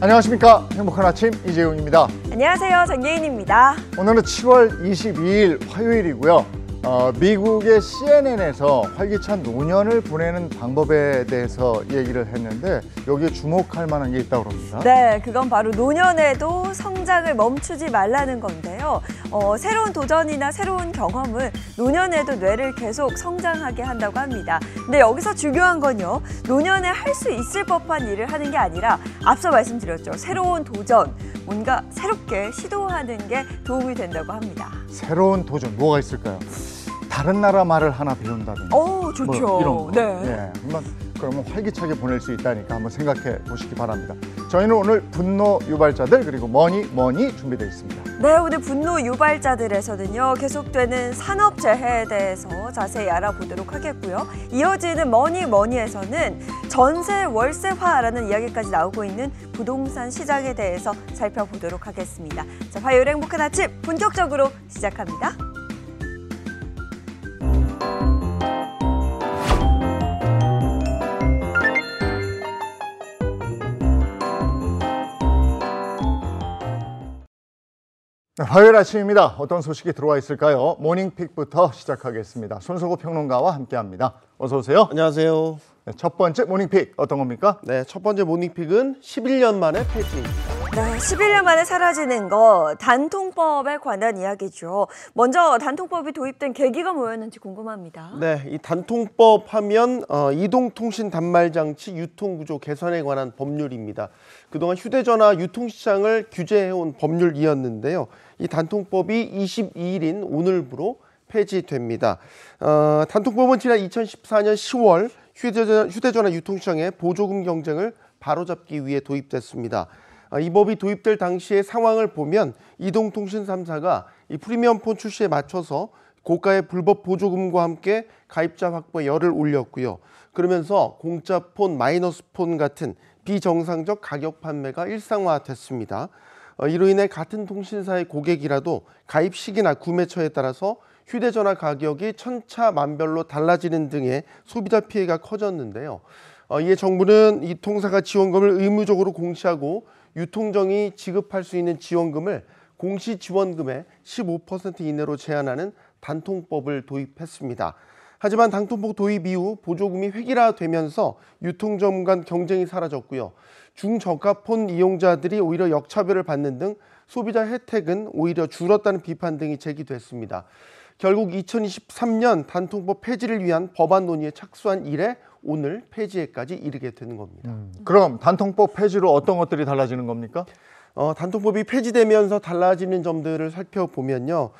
안녕하십니까. 행복한 아침 이재용입니다. 안녕하세요. 정예인입니다. 오늘은 7월 22일 화요일이고요. 미국의 CNN에서 활기찬 노년을 보내는 방법에 대해서 얘기를 했는데 여기에 주목할 만한 게 있다고 합니다. 네, 그건 바로 노년에도 성장을 멈추지 말라는 건데요. 새로운 도전이나 새로운 경험은 노년에도 뇌를 계속 성장하게 한다고 합니다. 근데 여기서 중요한 건요. 노년에 할 수 있을 법한 일을 하는 게 아니라 앞서 말씀드렸죠. 새로운 도전, 뭔가 새롭게 시도하는 게 도움이 된다고 합니다. 새로운 도전, 뭐가 있을까요? 다른 나라 말을 하나 배운다든지. 좋죠. 뭐 이런 거. 네. 그러면 활기차게 보낼 수 있다니까 한번 생각해 보시기 바랍니다. 저희는 오늘 분노 유발자들 그리고 뭐니 준비되어 있습니다. 네, 오늘 분노 유발자들에서는요. 계속되는 산업재해에 대해서 자세히 알아보도록 하겠고요. 이어지는 뭐니에서는 전세 월세화라는 이야기까지 나오고 있는 부동산 시장에 대해서 살펴보도록 하겠습니다. 자, 화요일 행복한 아침 본격적으로 시작합니다. 화요일 아침입니다. 어떤 소식이 들어와 있을까요? 모닝픽부터 시작하겠습니다. 손석구 평론가와 함께합니다. 어서 오세요. 안녕하세요. 네, 첫 번째 모닝픽 어떤 겁니까? 네, 첫 번째 모닝픽은 11년 만에 폐지입니다. 네, 11년 만에 사라지는 거 단통법에 관한 이야기죠. 먼저 단통법이 도입된 계기가 뭐였는지 궁금합니다. 네, 이 단통법 하면 이동통신 단말장치 유통구조 개선에 관한 법률입니다. 그동안 휴대전화 유통시장을 규제해온 법률이었는데요. 이 단통법이 22일인 오늘부로 폐지됩니다. 단통법은 지난 2014년 10월 휴대전화 유통시장의 보조금 경쟁을 바로잡기 위해 도입됐습니다. 이 법이 도입될 당시의 상황을 보면 이동통신 3사가 이 프리미엄폰 출시에 맞춰서 고가의 불법 보조금과 함께 가입자 확보에 열을 올렸고요. 그러면서 공짜폰, 마이너스폰 같은 비정상적 가격 판매가 일상화됐습니다. 이로 인해 같은 통신사의 고객이라도 가입 시기나 구매처에 따라서 휴대전화 가격이 천차만별로 달라지는 등의 소비자 피해가 커졌는데요. 이에 정부는 이 통사가 지원금을 의무적으로 공시하고 유통정이 지급할 수 있는 지원금을 공시 지원금의 15% 이내로 제한하는 단통법을 도입했습니다. 하지만 단통법 도입 이후 보조금이 획일화되면서 유통점 간 경쟁이 사라졌고요. 중저가폰 이용자들이 오히려 역차별을 받는 등 소비자 혜택은 오히려 줄었다는 비판 등이 제기됐습니다. 결국 2023년 단통법 폐지를 위한 법안 논의에 착수한 이래 오늘 폐지에까지 이르게 되는 겁니다. 그럼 단통법 폐지로 어떤 것들이 달라지는 겁니까? 단통법이 폐지되면서 달라지는 점들을 살펴보면요.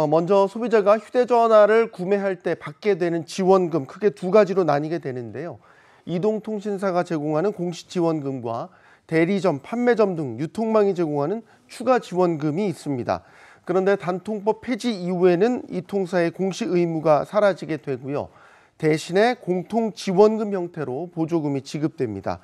먼저 소비자가 휴대전화를 구매할 때 받게 되는 지원금 크게 두 가지로 나뉘게 되는데요. 이동통신사가 제공하는 공시 지원금과 대리점, 판매점 등 유통망이 제공하는 추가 지원금이 있습니다. 그런데 단통법 폐지 이후에는 이 통사의 공시 의무가 사라지게 되고요. 대신에 공통 지원금 형태로 보조금이 지급됩니다.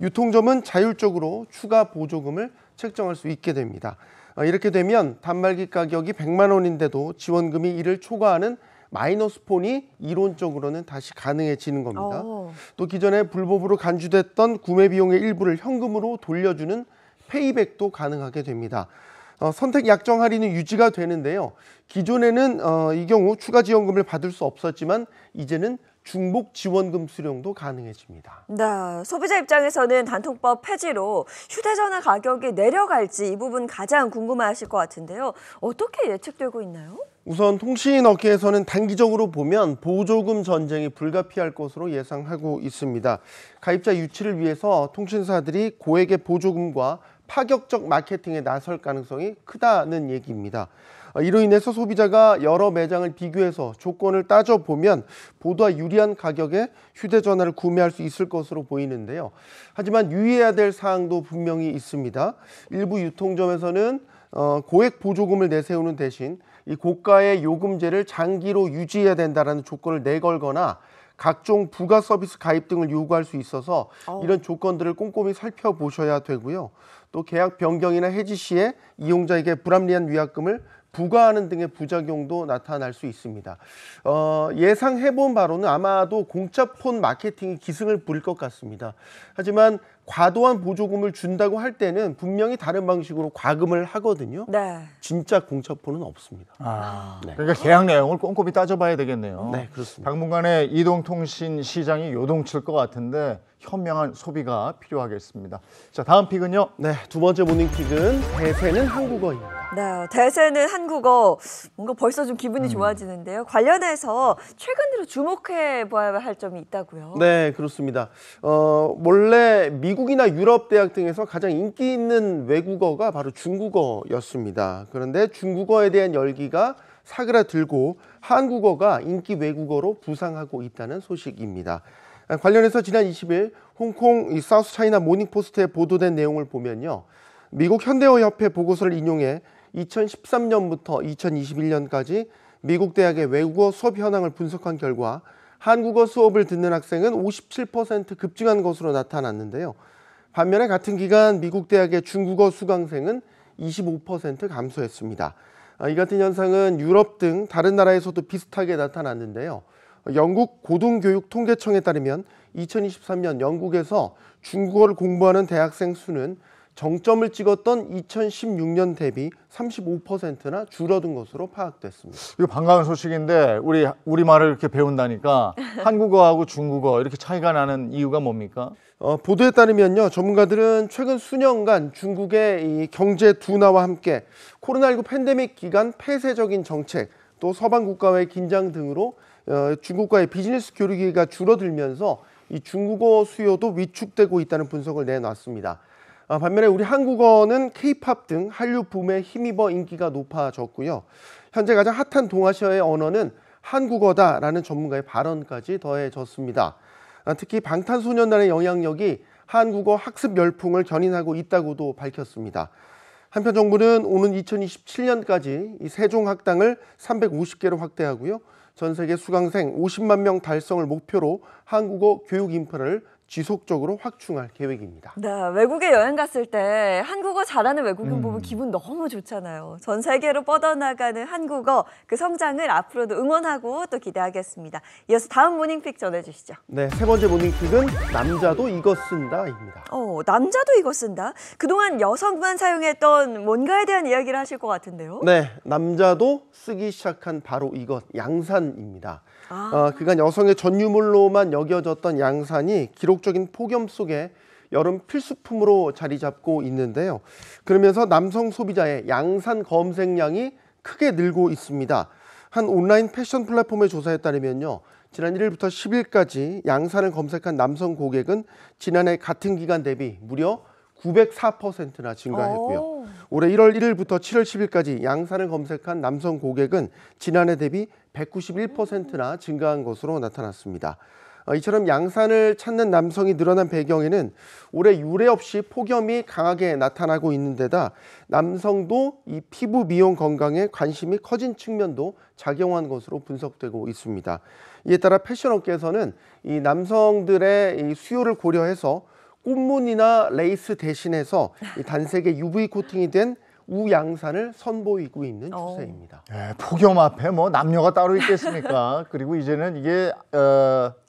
유통점은 자율적으로 추가 보조금을 책정할 수 있게 됩니다. 이렇게 되면 단말기 가격이 100만 원인데도 지원금이 이를 초과하는 마이너스폰이 이론적으로는 다시 가능해지는 겁니다. 또 기존에 불법으로 간주됐던 구매 비용의 일부를 현금으로 돌려주는 페이백도 가능하게 됩니다. 선택 약정 할인은 유지가 되는데요. 기존에는 이 경우 추가 지원금을 받을 수 없었지만 이제는 중복 지원금 수령도 가능해집니다. 네, 소비자 입장에서는 단통법 폐지로 휴대전화 가격이 내려갈지 이 부분 가장 궁금해하실 것 같은데요. 어떻게 예측되고 있나요? 우선 통신업계에서는 단기적으로 보면 보조금 전쟁이 불가피할 것으로 예상하고 있습니다. 가입자 유치를 위해서 통신사들이 고액의 보조금과 파격적 마케팅에 나설 가능성이 크다는 얘기입니다. 이로 인해서 소비자가 여러 매장을 비교해서 조건을 따져보면 보다 유리한 가격에 휴대전화를 구매할 수 있을 것으로 보이는데요. 하지만 유의해야 될 사항도 분명히 있습니다. 일부 유통점에서는 고액 보조금을 내세우는 대신 이 고가의 요금제를 장기로 유지해야 된다는 조건을 내걸거나 각종 부가 서비스 가입 등을 요구할 수 있어서 이런 조건들을 꼼꼼히 살펴보셔야 되고요. 또 계약 변경이나 해지 시에 이용자에게 불합리한 위약금을 부과하는 등의 부작용도 나타날 수 있습니다. 예상해본 바로는 아마도 공짜폰 마케팅이 기승을 부릴 것 같습니다. 하지만 과도한 보조금을 준다고 할 때는 분명히 다른 방식으로 과금을 하거든요. 네. 진짜 공짜폰은 없습니다. 네. 그러니까 계약 내용을 꼼꼼히 따져봐야 되겠네요. 네, 그렇습니다. 당분간의 이동통신 시장이 요동칠 것 같은데 현명한 소비가 필요하겠습니다. 자, 다음 픽은요. 네, 두 번째 모닝픽은 대세는 한국어입니다. 네, 대세는 한국어. 뭔가 벌써 좀 기분이 좋아지는데요. 관련해서 최근 들어 주목해 봐야 할 점이 있다고요. 네, 그렇습니다. 원래 미국이나 유럽 대학 등에서 가장 인기 있는 외국어가 바로 중국어였습니다. 그런데 중국어에 대한 열기가 사그라들고 한국어가 인기 외국어로 부상하고 있다는 소식입니다. 관련해서 지난 20일 홍콩 사우스 차이나 모닝포스트에 보도된 내용을 보면요. 미국 현대어 협회 보고서를 인용해 2013년부터 2021년까지 미국 대학의 외국어 수업 현황을 분석한 결과 한국어 수업을 듣는 학생은 57% 급증한 것으로 나타났는데요. 반면에 같은 기간 미국 대학의 중국어 수강생은 25% 감소했습니다. 이 같은 현상은 유럽 등 다른 나라에서도 비슷하게 나타났는데요. 영국 고등교육통계청에 따르면 2023년 영국에서 중국어를 공부하는 대학생 수는 정점을 찍었던 2016년 대비 35%나 줄어든 것으로 파악됐습니다. 이거 반가운 소식인데 우리말을 이렇게 배운다니까 한국어하고 중국어 이렇게 차이가 나는 이유가 뭡니까? 보도에 따르면요, 전문가들은 최근 수년간 중국의 이 경제 둔화와 함께 코로나19 팬데믹 기간 폐쇄적인 정책, 또 서방 국가와의 긴장 등으로 중국과의 비즈니스 교류기가 줄어들면서 이 중국어 수요도 위축되고 있다는 분석을 내놨습니다. 반면에 우리 한국어는 K-팝 등 한류 붐에 힘입어 인기가 높아졌고요. 현재 가장 핫한 동아시아의 언어는 한국어다라는 전문가의 발언까지 더해졌습니다. 특히 방탄소년단의 영향력이 한국어 학습 열풍을 견인하고 있다고도 밝혔습니다. 한편 정부는 오는 2027년까지 이 세종학당을 350개로 확대하고요. 전 세계 수강생 50만 명 달성을 목표로 한국어 교육 인프라를 지속적으로 확충할 계획입니다. 네, 외국에 여행 갔을 때 한국어 잘하는 외국인 보면 기분 너무 좋잖아요. 전 세계로 뻗어나가는 한국어, 그 성장을 앞으로도 응원하고 또 기대하겠습니다. 이어서 다음 모닝픽 전해주시죠. 네, 세 번째 모닝픽은 남자도 이거 쓴다입니다. 남자도 이거 쓴다? 그동안 여성만 사용했던 뭔가에 대한 이야기를 하실 것 같은데요. 네, 남자도 쓰기 시작한 바로 이것, 양산입니다. 그간 여성의 전유물로만 여겨졌던 양산이 기록적인 폭염 속에 여름 필수품으로 자리 잡고 있는데요. 그러면서 남성 소비자의 양산 검색량이 크게 늘고 있습니다. 한 온라인 패션 플랫폼의 조사에 따르면요. 지난 1일부터 10일까지 양산을 검색한 남성 고객은 지난해 같은 기간 대비 무려 904%나 증가했고요. 올해 1월 1일부터 7월 10일까지 양산을 검색한 남성 고객은 지난해 대비 191%나 증가한 것으로 나타났습니다. 이처럼 양산을 찾는 남성이 늘어난 배경에는 올해 유례 없이 폭염이 강하게 나타나고 있는 데다 남성도 이 피부 미용 건강에 관심이 커진 측면도 작용한 것으로 분석되고 있습니다. 이에 따라 패션업계에서는 이 남성들의 이 수요를 고려해서 꽃무늬나 레이스 대신해서 이 단색의 UV 코팅이 된 우양산을 선보이고 있는 추세입니다. 폭염 앞에 뭐 남녀가 따로 있겠습니까? 그리고 이제는 이게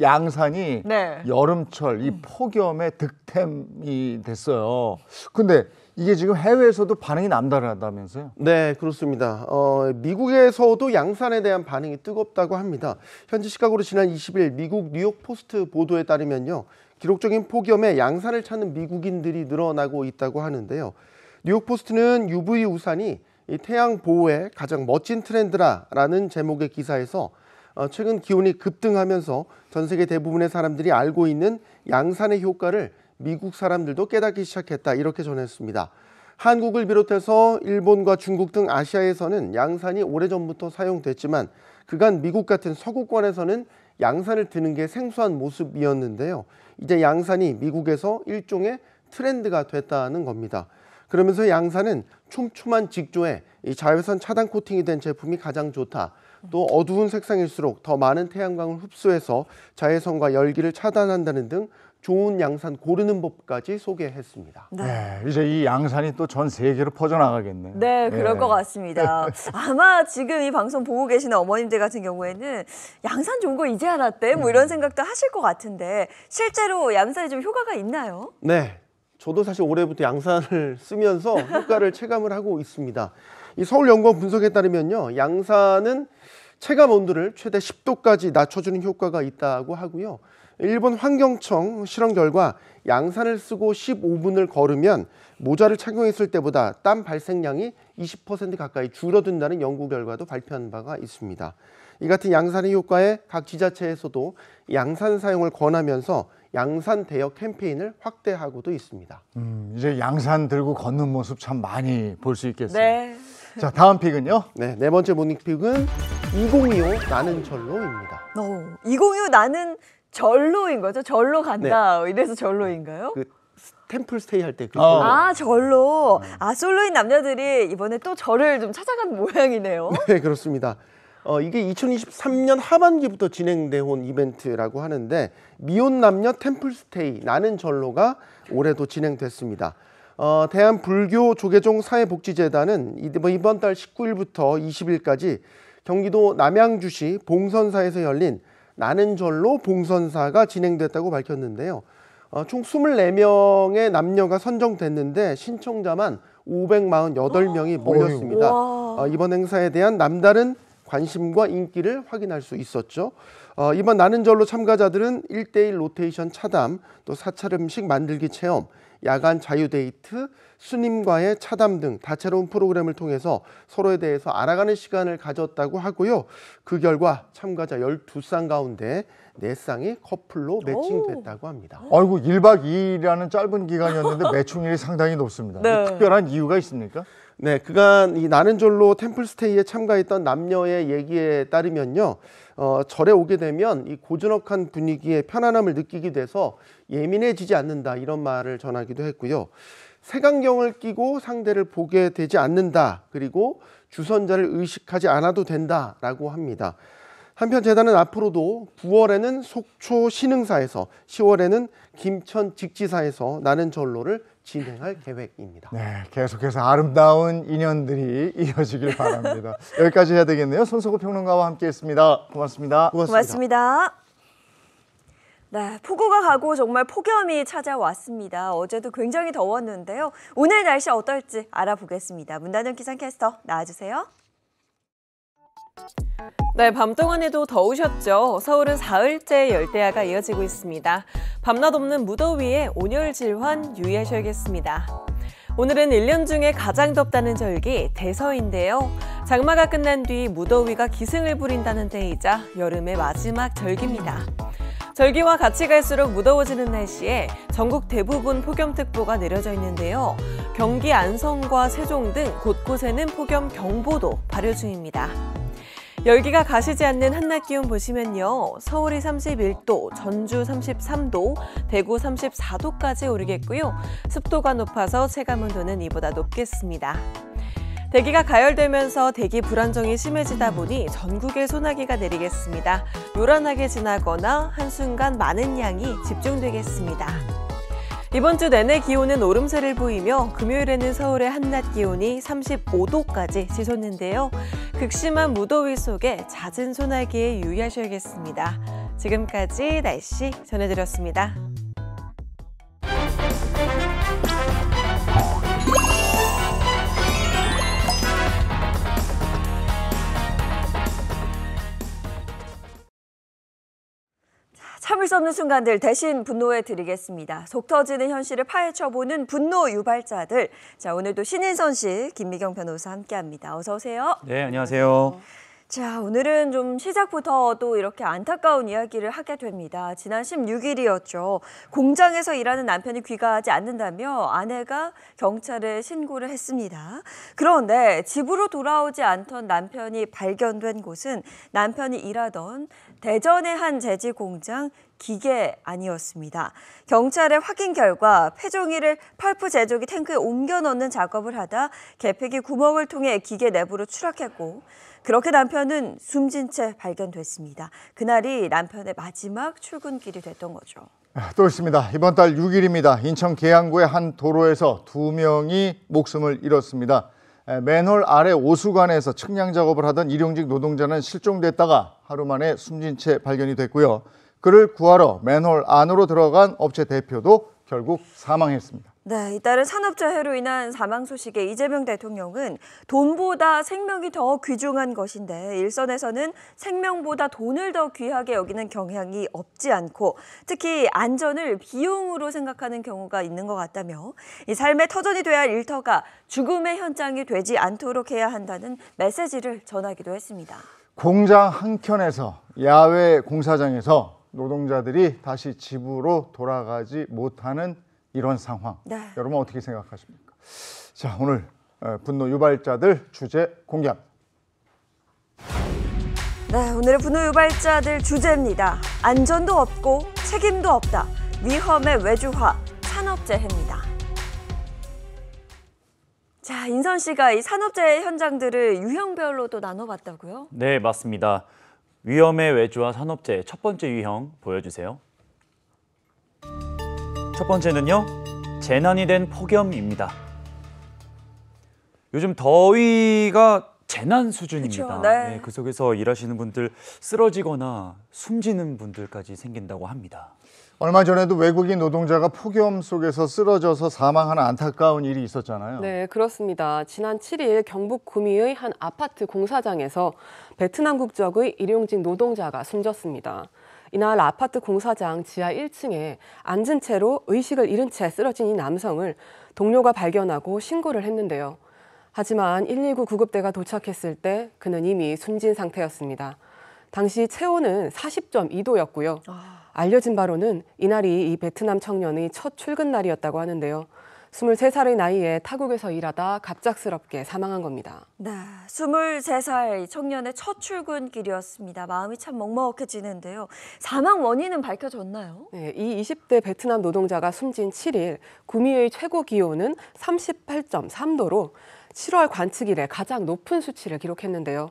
양산이 여름철 이 폭염의 득템이 됐어요. 근데 이게 지금 해외에서도 반응이 남다르다면서요? 네, 그렇습니다. 미국에서도 양산에 대한 반응이 뜨겁다고 합니다. 현지 시각으로 지난 20일 미국 뉴욕 포스트 보도에 따르면요. 기록적인 폭염에 양산을 찾는 미국인들이 늘어나고 있다고 하는데요. 뉴욕 포스트는 UV 우산이 이 태양 보호의 가장 멋진 트렌드라는 제목의 기사에서 최근 기온이 급등하면서 전 세계 대부분의 사람들이 알고 있는 양산의 효과를 미국 사람들도 깨닫기 시작했다 이렇게 전했습니다. 한국을 비롯해서 일본과 중국 등 아시아에서는 양산이 오래전부터 사용됐지만 그간 미국 같은 서구권에서는 양산을 드는 게 생소한 모습이었는데요. 이제 양산이 미국에서 일종의 트렌드가 됐다는 겁니다. 그러면서 양산은 촘촘한 직조에 이 자외선 차단 코팅이 된 제품이 가장 좋다. 또 어두운 색상일수록 더 많은 태양광을 흡수해서 자외선과 열기를 차단한다는 등 좋은 양산 고르는 법까지 소개했습니다. 네, 이제 이 양산이 또 전 세계로 퍼져나가겠네요. 네, 그럴 것 같습니다. 아마 지금 이 방송 보고 계시는 어머님들 같은 경우에는 양산 좋은 거 이제 알았대? 뭐 이런 생각도 하실 것 같은데 실제로 양산이 좀 효과가 있나요? 네, 저도 사실 올해부터 양산을 쓰면서 효과를 체감을 하고 있습니다. 이 서울연구원 분석에 따르면요, 양산은 체감 온도를 최대 10도까지 낮춰주는 효과가 있다고 하고요. 일본 환경청 실험 결과 양산을 쓰고 15분을 걸으면 모자를 착용했을 때보다 땀 발생량이 20% 가까이 줄어든다는 연구 결과도 발표한 바가 있습니다. 이 같은 양산의 효과에 각 지자체에서도 양산 사용을 권하면서 양산 대여 캠페인을 확대하고도 있습니다. 이제 양산 들고 걷는 모습 참 많이 볼 수 있겠어요. 네. 자, 다음 픽은요? 네, 네 번째 모닝픽은 2025 나는 절로입니다. 2025 나는 절로인 거죠? 절로 간다. 이래서 절로인가요? 그 템플 스테이 할 때 아, 절로. 아, 솔로인 남녀들이 이번에 또 절을 좀 찾아가는 모양이네요. 네, 그렇습니다. 이게 2023년 하반기부터 진행돼 온 이벤트라고 하는데 미혼 남녀 템플스테이 나는 절로가 올해도 진행됐습니다. 대한불교조계종사회복지재단은 이번 달 19일부터 20일까지 경기도 남양주시 봉선사에서 열린 나는 절로 봉선사가 진행됐다고 밝혔는데요. 총 24명의 남녀가 선정됐는데 신청자만 548명이 몰렸습니다. 이번 행사에 대한 남다른 관심과 인기를 확인할 수 있었죠. 이번 나는 절로 참가자들은 1:1 로테이션 차담, 또 사찰 음식 만들기 체험, 야간 자유 데이트, 스님과의 차담 등 다채로운 프로그램을 통해서 서로에 대해서 알아가는 시간을 가졌다고 하고요. 그 결과 참가자 12쌍 가운데 4쌍이 커플로 매칭됐다고 합니다. 아이고, 1박 2일이라는 짧은 기간이었는데 매칭률이 상당히 높습니다. 네. 특별한 이유가 있습니까? 네, 그간 이 나는 절로 템플스테이에 참가했던 남녀의 얘기에 따르면요, 절에 오게 되면 이 고즈넉한 분위기에 편안함을 느끼게 돼서 예민해지지 않는다, 이런 말을 전하기도 했고요. 색안경을 끼고 상대를 보게 되지 않는다, 그리고 주선자를 의식하지 않아도 된다라고 합니다. 한편 재단은 앞으로도 9월에는 속초 신흥사에서 10월에는 김천 직지사에서 나는 절로를 진행할 계획입니다. 네, 계속해서 아름다운 인연들이 이어지길 바랍니다. 여기까지 해야 되겠네요. 손석구 평론가와 함께했습니다. 고맙습니다. 고맙습니다. 네, 폭우가 가고 정말 폭염이 찾아왔습니다. 어제도 굉장히 더웠는데요. 오늘 날씨 어떨지 알아보겠습니다. 문다는 기상캐스터 나와주세요. 네, 밤 동안에도 더우셨죠. 서울은 사흘째 열대야가 이어지고 있습니다. 밤낮 없는 무더위에 온열 질환 유의하셔야겠습니다. 오늘은 1년 중에 가장 덥다는 절기 대서인데요. 장마가 끝난 뒤 무더위가 기승을 부린다는 때이자 여름의 마지막 절기입니다. 절기와 같이 갈수록 무더워지는 날씨에 전국 대부분 폭염특보가 내려져 있는데요. 경기 안성과 세종 등 곳곳에는 폭염경보도 발효 중입니다. 열기가 가시지 않는 한낮 기온 보시면요. 서울이 31도, 전주 33도, 대구 34도까지 오르겠고요. 습도가 높아서 체감온도는 이보다 높겠습니다. 대기가 가열되면서 대기 불안정이 심해지다 보니 전국에 소나기가 내리겠습니다. 요란하게 지나거나 한순간 많은 양이 집중되겠습니다. 이번 주 내내 기온은 오름세를 보이며 금요일에는 서울의 한낮 기온이 35도까지 치솟는데요. 극심한 무더위 속에 잦은 소나기에 유의하셔야겠습니다. 지금까지 날씨 전해드렸습니다. 참을 수 없는 순간들 대신 분노해 드리겠습니다. 속 터지는 현실을 파헤쳐보는 분노 유발자들. 자, 오늘도 신인선 씨, 김미경 변호사 함께합니다. 어서 오세요. 네, 안녕하세요. 자, 오늘은 좀 시작부터 또 이렇게 안타까운 이야기를 하게 됩니다. 지난 16일이었죠. 공장에서 일하는 남편이 귀가하지 않는다며 아내가 경찰에 신고를 했습니다. 그런데 집으로 돌아오지 않던 남편이 발견된 곳은 남편이 일하던 대전의 한 제지 공장 기계 안이었습니다. 경찰의 확인 결과 폐종이를 펄프 제조기 탱크에 옮겨 넣는 작업을 하다 개폐기 구멍을 통해 기계 내부로 추락했고 그렇게 남편은 숨진 채 발견됐습니다. 그날이 남편의 마지막 출근길이 됐던 거죠. 또 있습니다. 이번 달 6일입니다. 인천 계양구의 한 도로에서 2명이 목숨을 잃었습니다. 맨홀 아래 오수관에서 측량 작업을 하던 일용직 노동자는 실종됐다가 하루 만에 숨진 채 발견이 됐고요. 그를 구하러 맨홀 안으로 들어간 업체 대표도 결국 사망했습니다. 네, 잇따른 산업재해로 인한 사망 소식에 이재명 대통령은 돈보다 생명이 더 귀중한 것인데 일선에서는 생명보다 돈을 더 귀하게 여기는 경향이 없지 않고 특히 안전을 비용으로 생각하는 경우가 있는 것 같다며 이 삶의 터전이 돼야 할 일터가 죽음의 현장이 되지 않도록 해야 한다는 메시지를 전하기도 했습니다. 공장 한켠에서 야외 공사장에서 노동자들이 다시 집으로 돌아가지 못하는 이런 상황. 네. 여러분 어떻게 생각하십니까? 자, 오늘 분노 유발자들 주제 공개합니다. 네, 오늘의 분노 유발자들 주제입니다. 안전도 없고 책임도 없다. 위험의 외주화, 산업재해입니다. 자, 인선 씨가 이 산업재해 현장들을 유형별로도 나눠봤다고요? 네, 맞습니다. 위험의 외주와 산업재해 첫 번째 유형 보여주세요. 첫 번째는요, 재난이 된 폭염입니다. 요즘 더위가 재난 수준입니다. 그렇죠, 네. 네, 그 속에서 일하시는 분들 쓰러지거나 숨지는 분들까지 생긴다고 합니다. 얼마 전에도 외국인 노동자가 폭염 속에서 쓰러져서 사망하는 안타까운 일이 있었잖아요. 네, 그렇습니다. 지난 7일 경북 구미의 한 아파트 공사장에서 베트남 국적의 일용직 노동자가 숨졌습니다. 이날 아파트 공사장 지하 1층에 앉은 채로 의식을 잃은 채 쓰러진 이 남성을 동료가 발견하고 신고를 했는데요. 하지만 119 구급대가 도착했을 때 그는 이미 숨진 상태였습니다. 당시 체온은 40.2도였고요. 알려진 바로는 이날이 이 베트남 청년의 첫 출근 날이었다고 하는데요. 23살의 나이에 타국에서 일하다 갑작스럽게 사망한 겁니다. 네, 23살 청년의 첫 출근길이었습니다. 마음이 참 먹먹해지는데요. 사망 원인은 밝혀졌나요? 네, 이 20대 베트남 노동자가 숨진 7일 구미의 최고 기온은 38.3도로 7월 관측 이래 가장 높은 수치를 기록했는데요.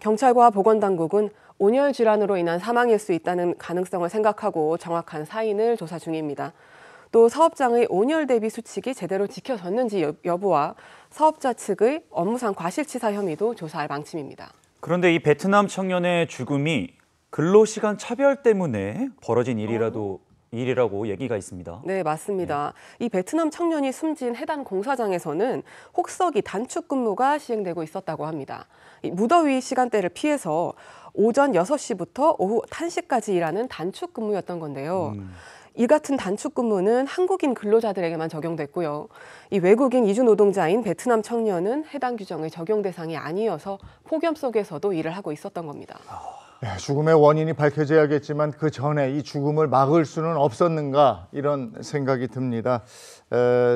경찰과 보건당국은 온열 질환으로 인한 사망일 수 있다는 가능성을 생각하고 정확한 사인을 조사 중입니다. 또 사업장의 온열 대비 수칙이 제대로 지켜졌는지 여부와 사업자 측의 업무상 과실치사 혐의도 조사할 방침입니다. 그런데 이 베트남 청년의 죽음이 근로시간 차별 때문에 벌어진 일이라고 얘기가 있습니다. 네, 맞습니다. 이 베트남 청년이 숨진 해당 공사장에서는 혹서기 단축 근무가 시행되고 있었다고 합니다. 이 무더위 시간대를 피해서 오전 6시부터 오후 1시까지 일하는 단축 근무였던 건데요. 이 같은 단축 근무는 한국인 근로자들에게만 적용됐고요. 이 외국인 이주 노동자인 베트남 청년은 해당 규정의 적용 대상이 아니어서 폭염 속에서도 일을 하고 있었던 겁니다. 네, 죽음의 원인이 밝혀져야겠지만 그 전에 이 죽음을 막을 수는 없었는가 이런 생각이 듭니다.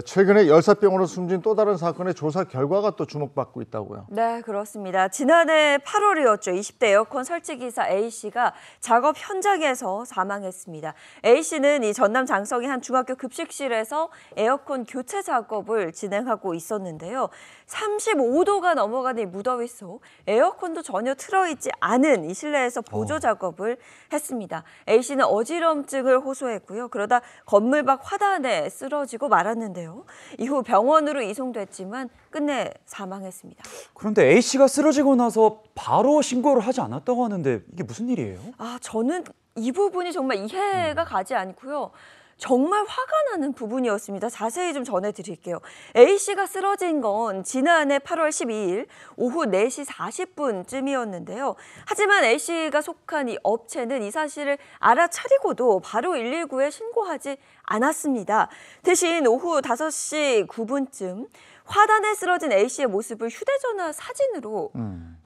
최근에 열사병으로 숨진 또 다른 사건의 조사 결과가 또 주목받고 있다고요. 네, 그렇습니다. 지난해 8월이었죠. 20대 에어컨 설치기사 A씨가 작업 현장에서 사망했습니다. A씨는 이 전남 장성의 한 중학교 급식실에서 에어컨 교체 작업을 진행하고 있었는데요. 35도가 넘어가는 이 무더위 속 에어컨도 전혀 틀어있지 않은 이 실내에서 보조 작업을 했습니다. A씨는 어지럼증을 호소했고요. 그러다 건물 밖 화단에 쓰러지고 말았는데요. 이후 병원으로 이송됐지만 끝내 사망했습니다. 그런데 A씨가 쓰러지고 나서 바로 신고를 하지 않았다고 하는데 이게 무슨 일이에요? 저는 이 부분이 정말 이해가 가지 않고요. 정말 화가 나는 부분이었습니다. 자세히 좀 전해드릴게요. A씨가 쓰러진 건 지난해 8월 12일 오후 4시 40분쯤이었는데요. 하지만 A씨가 속한 이 업체는 이 사실을 알아차리고도 바로 119에 신고하지 않았습니다. 대신 오후 5시 9분쯤 화단에 쓰러진 A씨의 모습을 휴대전화 사진으로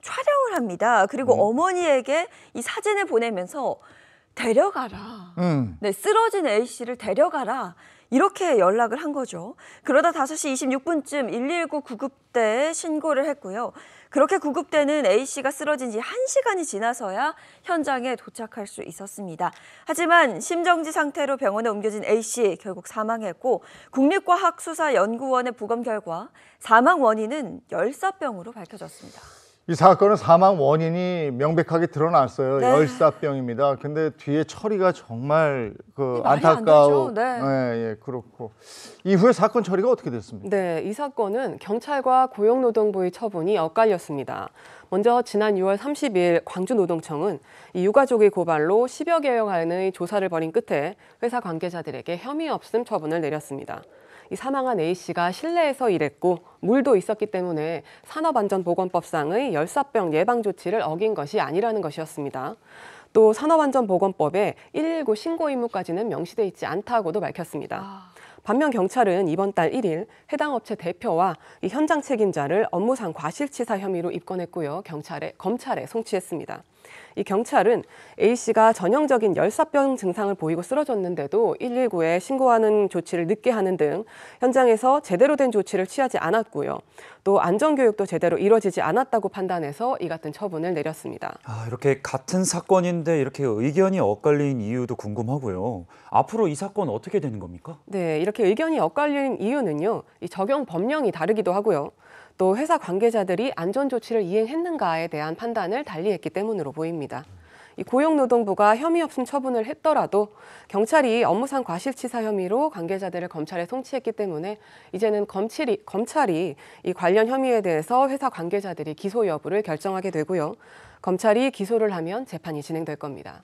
촬영을 합니다. 그리고 어머니에게 이 사진을 보내면서 데려가라. 네, 쓰러진 A씨를 데려가라. 이렇게 연락을 한 거죠. 그러다 5시 26분쯤 119 구급대에 신고를 했고요. 그렇게 구급대는 A씨가 쓰러진 지 1시간이 지나서야 현장에 도착할 수 있었습니다. 하지만 심정지 상태로 병원에 옮겨진 A씨 결국 사망했고 국립과학수사연구원의 부검 결과 사망 원인은 열사병으로 밝혀졌습니다. 이 사건은 사망 원인이 명백하게 드러났어요. 네. 열사병입니다. 근데 뒤에 처리가 정말 그 말이 안 안타까워. 되죠. 네. 예, 그렇고. 이후에 사건 처리가 어떻게 됐습니까? 네, 이 사건은 경찰과 고용노동부의 처분이 엇갈렸습니다. 먼저 지난 6월 30일 광주노동청은 이 유가족의 고발로 10여 개월간의 조사를 벌인 끝에 회사 관계자들에게 혐의 없음 처분을 내렸습니다. 이 사망한 A씨가 실내에서 일했고 물도 있었기 때문에 산업안전보건법상의 열사병 예방 조치를 어긴 것이 아니라는 것이었습니다. 또 산업안전보건법에 119 신고 의무까지는 명시돼 있지 않다고도 밝혔습니다. 반면 경찰은 이번 달 1일 해당 업체 대표와 이 현장 책임자를 업무상 과실치사 혐의로 입건했고요. 검찰에 송치했습니다. 이 경찰은 A씨가 전형적인 열사병 증상을 보이고 쓰러졌는데도 119에 신고하는 조치를 늦게 하는 등 현장에서 제대로 된 조치를 취하지 않았고요. 또 안전교육도 제대로 이루어지지 않았다고 판단해서 이 같은 처분을 내렸습니다. 이렇게 같은 사건인데 이렇게 의견이 엇갈린 이유도 궁금하고요. 앞으로 이 사건 어떻게 되는 겁니까? 네, 이렇게 의견이 엇갈린 이유는요. 이 적용 법령이 다르기도 하고요. 또 회사 관계자들이 안전조치를 이행했는가에 대한 판단을 달리했기 때문으로 보입니다. 이 고용노동부가 혐의 없음 처분을 했더라도 경찰이 업무상 과실치사 혐의로 관계자들을 검찰에 송치했기 때문에 이제는 검찰이 이 관련 혐의에 대해서 회사 관계자들이 기소 여부를 결정하게 되고요. 검찰이 기소를 하면 재판이 진행될 겁니다.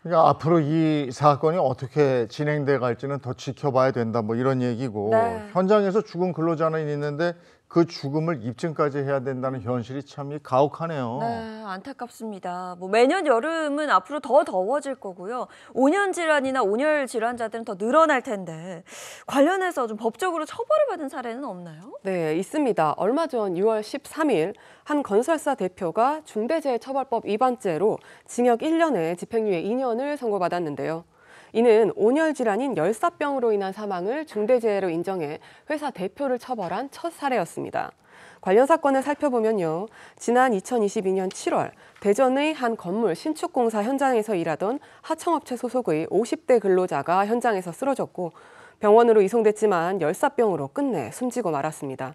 그러니까 앞으로 이 사건이 어떻게 진행돼 갈지는 더 지켜봐야 된다, 뭐 이런 얘기고. 네. 현장에서 죽은 근로자는 있는데 그 죽음을 입증까지 해야 된다는 현실이 참 가혹하네요. 네, 안타깝습니다. 뭐 매년 여름은 앞으로 더 더워질 거고요. 온열 질환이나 온열 질환자들은 더 늘어날 텐데 관련해서 좀 법적으로 처벌을 받은 사례는 없나요? 네, 있습니다. 얼마 전 6월 13일 한 건설사 대표가 중대재해처벌법 위반죄로 징역 1년에 집행유예 2년을 선고받았는데요. 이는 온열 질환인 열사병으로 인한 사망을 중대재해로 인정해 회사 대표를 처벌한 첫 사례였습니다. 관련 사건을 살펴보면요. 지난 2022년 7월 대전의 한 건물 신축공사 현장에서 일하던 하청업체 소속의 50대 근로자가 현장에서 쓰러졌고 병원으로 이송됐지만 열사병으로 끝내 숨지고 말았습니다.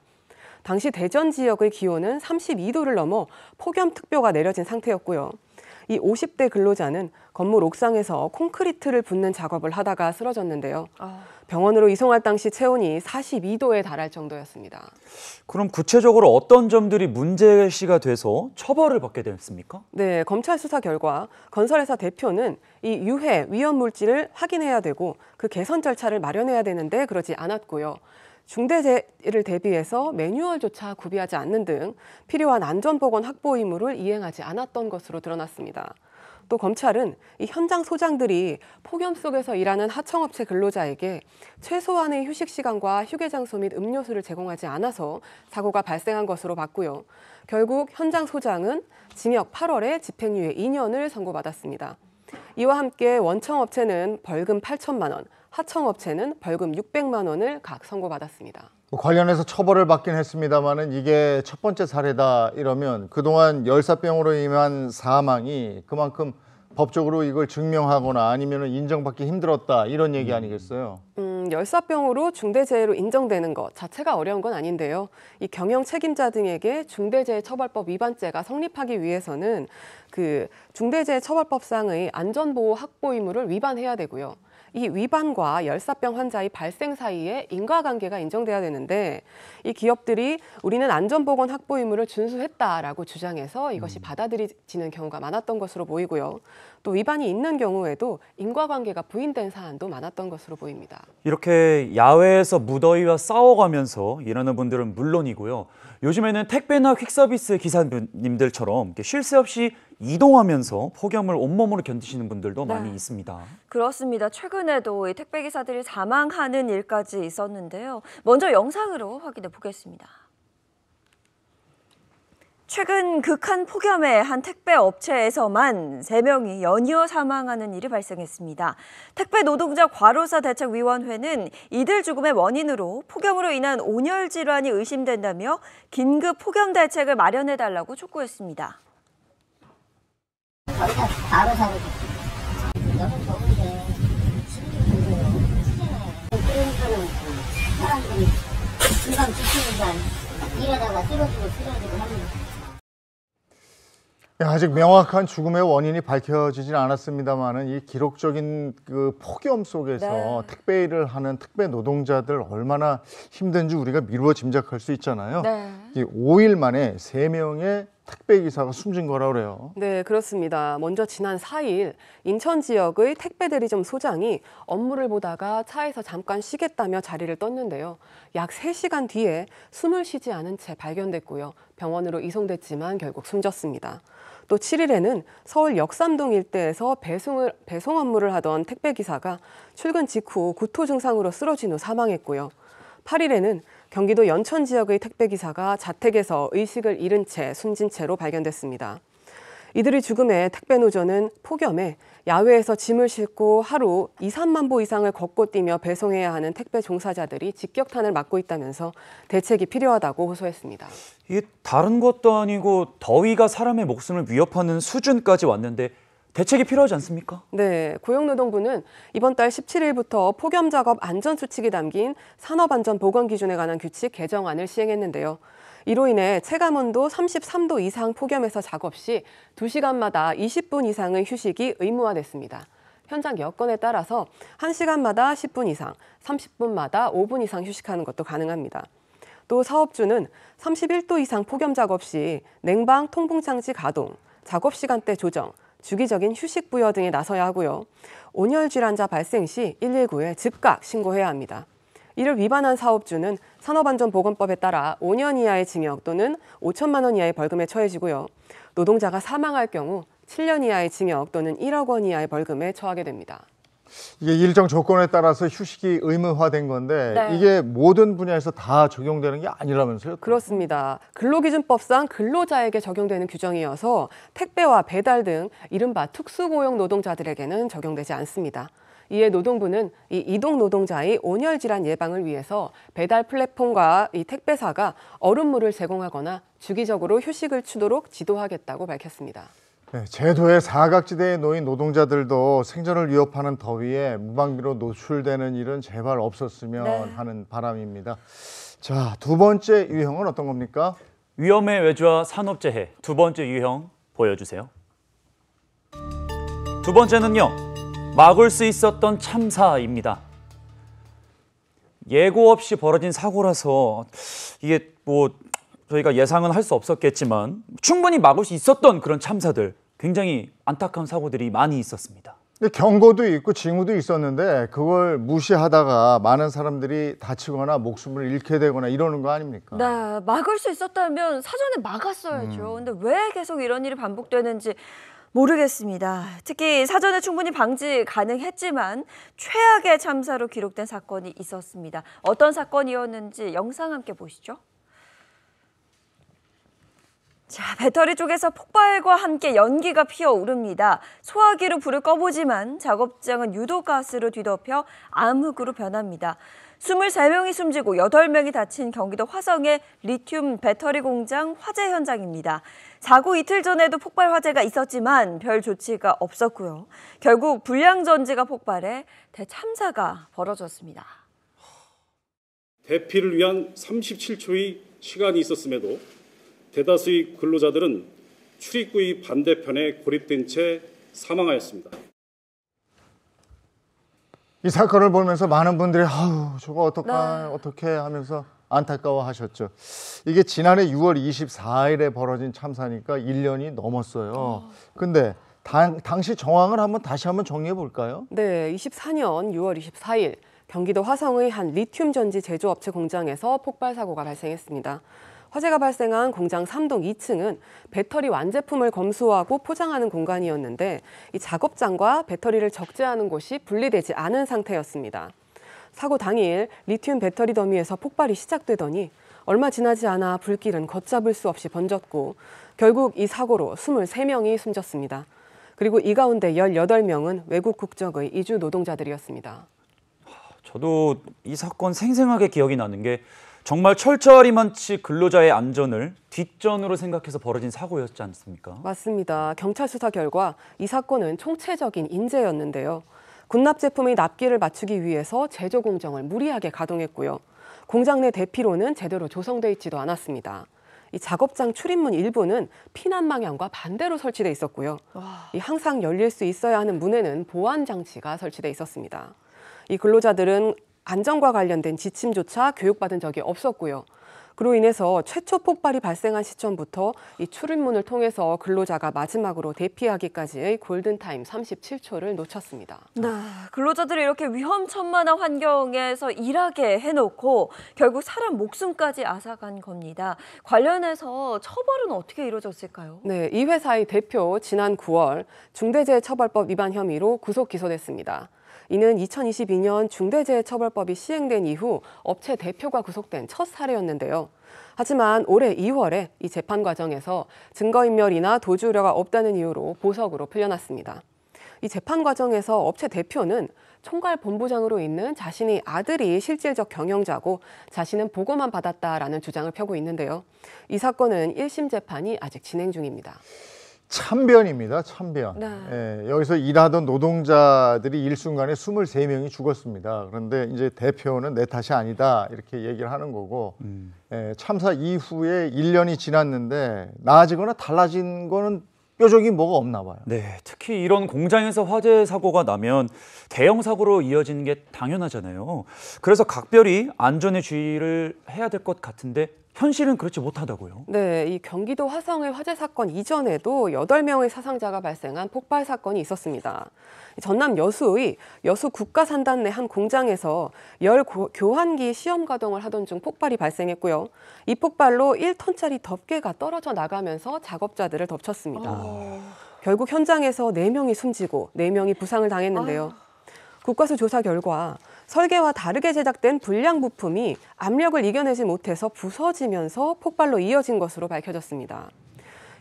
당시 대전 지역의 기온은 32도를 넘어 폭염특보가 내려진 상태였고요. 이 50대 근로자는 건물 옥상에서 콘크리트를 붓는 작업을 하다가 쓰러졌는데요. 병원으로 이송할 당시 체온이 42도에 달할 정도였습니다. 그럼 구체적으로 어떤 점들이 문제시가 돼서 처벌을 받게 됐습니까? 네, 검찰 수사 결과 건설회사 대표는 이 유해, 위험 물질을 확인해야 되고 그 개선 절차를 마련해야 되는데 그러지 않았고요. 중대재해를 대비해서 매뉴얼조차 구비하지 않는 등 필요한 안전보건 확보 의무를 이행하지 않았던 것으로 드러났습니다. 또 검찰은 이 현장 소장들이 폭염 속에서 일하는 하청업체 근로자에게 최소한의 휴식 시간과 휴게 장소 및 음료수를 제공하지 않아서 사고가 발생한 것으로 봤고요. 결국 현장 소장은 징역 8월에 집행유예 2년을 선고받았습니다. 이와 함께 원청업체는 벌금 8천만 원, 하청업체는 벌금 600만 원을 각 선고받았습니다. 관련해서 처벌을 받긴 했습니다만은 이게 첫 번째 사례다 이러면 그동안 열사병으로 인한 사망이 그만큼 법적으로 이걸 증명하거나 아니면 인정받기 힘들었다 이런 얘기 아니겠어요? 열사병으로 중대재해로 인정되는 것 자체가 어려운 건 아닌데요. 이 경영 책임자 등에게 중대재해처벌법 위반죄가 성립하기 위해서는 그 중대재해처벌법상의 안전보호 확보 의무를 위반해야 되고요. 이 위반과 열사병 환자의 발생 사이에 인과관계가 인정돼야 되는데 이 기업들이 우리는 안전보건 확보 의무를 준수했다라고 주장해서 이것이 받아들여지는 경우가 많았던 것으로 보이고요. 또 위반이 있는 경우에도 인과관계가 부인된 사안도 많았던 것으로 보입니다. 이렇게 야외에서 무더위와 싸워가면서 일하는 분들은 물론이고요. 요즘에는 택배나 퀵서비스 기사님들처럼 쉴 새 없이 이동하면서 폭염을 온몸으로 견디시는 분들도 많이 있습니다. 그렇습니다. 최근에도 이 택배기사들이 사망하는 일까지 있었는데요. 먼저 영상으로 확인해 보겠습니다. 최근 극한 폭염에 한 택배 업체에서만 3명이 연이어 사망하는 일이 발생했습니다. 택배 노동자 과로사 대책위원회는 이들 죽음의 원인으로 폭염으로 인한 온열 질환이 의심된다며 긴급 폭염 대책을 마련해달라고 촉구했습니다. 저희가 과로사를 너무 더운데 그러니까는 사람들이 금방 지치니까 일하다가 쓰러지고 합니다. 아직 명확한 죽음의 원인이 밝혀지진 않았습니다만은 이 기록적인 그 폭염 속에서 네. 택배 일을 하는 택배 노동자들 얼마나 힘든지 우리가 미루어 짐작할 수 있잖아요. 네. 이 5일 만에 3명의 택배 기사가 숨진 거라 그래요. 네, 그렇습니다. 먼저 지난 4일 인천 지역의 택배 대리점 소장이 업무를 보다가 차에서 잠깐 쉬겠다며 자리를 떴는데요. 약 3시간 뒤에 숨을 쉬지 않은 채 발견됐고요. 병원으로 이송됐지만 결국 숨졌습니다. 또 7일에는 서울 역삼동 일대에서 배송 업무를 하던 택배 기사가 출근 직후 구토 증상으로 쓰러진 후 사망했고요. 8일에는 경기도 연천 지역의 택배 기사가 자택에서 의식을 잃은 채 숨진 채로 발견됐습니다. 이들의 죽음에 택배 노조는 폭염에 야외에서 짐을 싣고 하루 2, 3만 보 이상을 걷고 뛰며 배송해야 하는 택배 종사자들이 직격탄을 맞고 있다면서 대책이 필요하다고 호소했습니다. 이게 다른 것도 아니고 더위가 사람의 목숨을 위협하는 수준까지 왔는데 대책이 필요하지 않습니까? 네, 고용노동부는 이번 달 17일부터 폭염 작업 안전 수칙이 담긴 산업안전보건기준에 관한 규칙 개정안을 시행했는데요. 이로 인해 체감온도 33도 이상 폭염에서 작업 시 2시간마다 20분 이상의 휴식이 의무화됐습니다. 현장 여건에 따라서 1시간마다 10분 이상, 30분마다 5분 이상 휴식하는 것도 가능합니다. 또 사업주는 31도 이상 폭염 작업 시 냉방 통풍장치 가동, 작업 시간대 조정, 주기적인 휴식 부여 등에 나서야 하고요. 온열 질환자 발생 시 119에 즉각 신고해야 합니다. 이를 위반한 사업주는 산업안전보건법에 따라 5년 이하의 징역 또는 5천만 원 이하의 벌금에 처해지고요. 노동자가 사망할 경우 7년 이하의 징역 또는 1억 원 이하의 벌금에 처하게 됩니다. 이게 일정 조건에 따라서 휴식이 의무화된 건데 네. 이게 모든 분야에서 다 적용되는 게 아니라면서요? 그렇습니다. 근로기준법상 근로자에게 적용되는 규정이어서 택배와 배달 등 이른바 특수고용 노동자들에게는 적용되지 않습니다. 이에 노동부는 이 이동 노동자의 온열 질환 예방을 위해서 배달 플랫폼과 이 택배사가 얼음물을 제공하거나 주기적으로 휴식을 추도록 지도하겠다고 밝혔습니다. 네, 제도의 사각지대에 놓인 노동자들도 생존을 위협하는 더위에 무방비로 노출되는 일은 제발 없었으면 네. 하는 바람입니다. 자, 두 번째 유형은 어떤 겁니까? 위험의 외주와 산업재해 두 번째 유형 보여주세요. 두 번째는요. 막을 수 있었던 참사입니다. 예고 없이 벌어진 사고라서 이게 저희가 예상은 할 수 없었겠지만 충분히 막을 수 있었던 그런 참사들, 굉장히 안타까운 사고들이 많이 있었습니다. 근데 경고도 있고 징후도 있었는데 그걸 무시하다가 많은 사람들이 다치거나 목숨을 잃게 되거나 이러는 거 아닙니까? 네, 막을 수 있었다면 사전에 막았어야죠. 근데 왜 계속 이런 일이 반복되는지 모르겠습니다. 특히 사전에 충분히 방지 가능했지만 최악의 참사로 기록된 사건이 있었습니다. 어떤 사건이었는지 영상 함께 보시죠. 자, 배터리 쪽에서 폭발과 함께 연기가 피어오릅니다. 소화기로 불을 꺼보지만 작업장은 유도가스로 뒤덮여 암흑으로 변합니다. 23명이 숨지고 8명이 다친 경기도 화성의 리튬 배터리 공장 화재 현장입니다. 사고 이틀 전에도 폭발 화재가 있었지만 별 조치가 없었고요. 결국 불량전지가 폭발해 대참사가 벌어졌습니다. 대피를 위한 37초의 시간이 있었음에도 대다수의 근로자들은 출입구의 반대편에 고립된 채 사망하였습니다. 이 사건을 보면서 많은 분들이 아우 저거 어떡하, 네. 어떻게 하면서 안타까워하셨죠. 이게 지난해 6월 24일에 벌어진 참사니까 1년이 넘었어요. 근데 당시 정황을 다시 한번 정리해 볼까요? 네, 24년 6월 24일 경기도 화성의 한 리튬 전지 제조업체 공장에서 폭발 사고가 발생했습니다. 화재가 발생한 공장 3동 2층은 배터리 완제품을 검수하고 포장하는 공간이었는데 이 작업장과 배터리를 적재하는 곳이 분리되지 않은 상태였습니다. 사고 당일 리튬 배터리 더미에서 폭발이 시작되더니 얼마 지나지 않아 불길은 걷잡을 수 없이 번졌고 결국 이 사고로 23명이 숨졌습니다. 그리고 이 가운데 18명은 외국 국적의 이주 노동자들이었습니다. 저도 이 사건 생생하게 기억이 나는 게 정말 철저하리만치 근로자의 안전을 뒷전으로 생각해서 벌어진 사고였지 않습니까? 맞습니다. 경찰 수사 결과 이 사건은 총체적인 인재였는데요. 군납 제품의 납기를 맞추기 위해서 제조 공정을 무리하게 가동했고요. 공장 내 대피로는 제대로 조성돼 있지도 않았습니다. 이 작업장 출입문 일부는 피난 방향과 반대로 설치돼 있었고요. 이 항상 열릴 수 있어야 하는 문에는 보안 장치가 설치돼 있었습니다. 이 근로자들은 안전과 관련된 지침조차 교육받은 적이 없었고요. 그로 인해서 최초 폭발이 발생한 시점부터 이 출입문을 통해서 근로자가 마지막으로 대피하기까지의 골든타임 37초를 놓쳤습니다. 네, 근로자들이 이렇게 위험천만한 환경에서 일하게 해놓고 결국 사람 목숨까지 앗아간 겁니다. 관련해서 처벌은 어떻게 이루어졌을까요? 네, 이 회사의 대표 지난 9월 중대재해처벌법 위반 혐의로 구속 기소됐습니다. 이는 2022년 중대재해처벌법이 시행된 이후 업체 대표가 구속된 첫 사례였는데요. 하지만 올해 2월에 이 재판 과정에서 증거인멸이나 도주 우려가 없다는 이유로 보석으로 풀려났습니다. 이 재판 과정에서 업체 대표는 총괄 본부장으로 있는 자신의 아들이 실질적 경영자고 자신은 보고만 받았다라는 주장을 펴고 있는데요. 이 사건은 1심 재판이 아직 진행 중입니다. 참변입니다. 참변. 네. 예, 여기서 일하던 노동자들이 일순간에 23명이 죽었습니다. 그런데 이제 대표는 내 탓이 아니다 이렇게 얘기를 하는 거고 참사 이후에 1년이 지났는데 나아지거나 달라진 거는 뾰족이 뭐가 없나 봐요. 네, 특히 이런 공장에서 화재 사고가 나면 대형 사고로 이어지는 게 당연하잖아요. 그래서 각별히 안전에 주의를 해야 될 것 같은데 현실은 그렇지 못하다고요. 네, 이 경기도 화성의 화재 사건 이전에도 8명의 사상자가 발생한 폭발 사건이 있었습니다. 전남 여수의 여수 국가산단 내 한 공장에서 열 교환기 시험 가동을 하던 중 폭발이 발생했고요. 이 폭발로 1톤짜리 덮개가 떨어져 나가면서 작업자들을 덮쳤습니다. 결국 현장에서 4명이 숨지고 4명이 부상을 당했는데요. 국과수 조사 결과 설계와 다르게 제작된 불량 부품이 압력을 이겨내지 못해서 부서지면서 폭발로 이어진 것으로 밝혀졌습니다.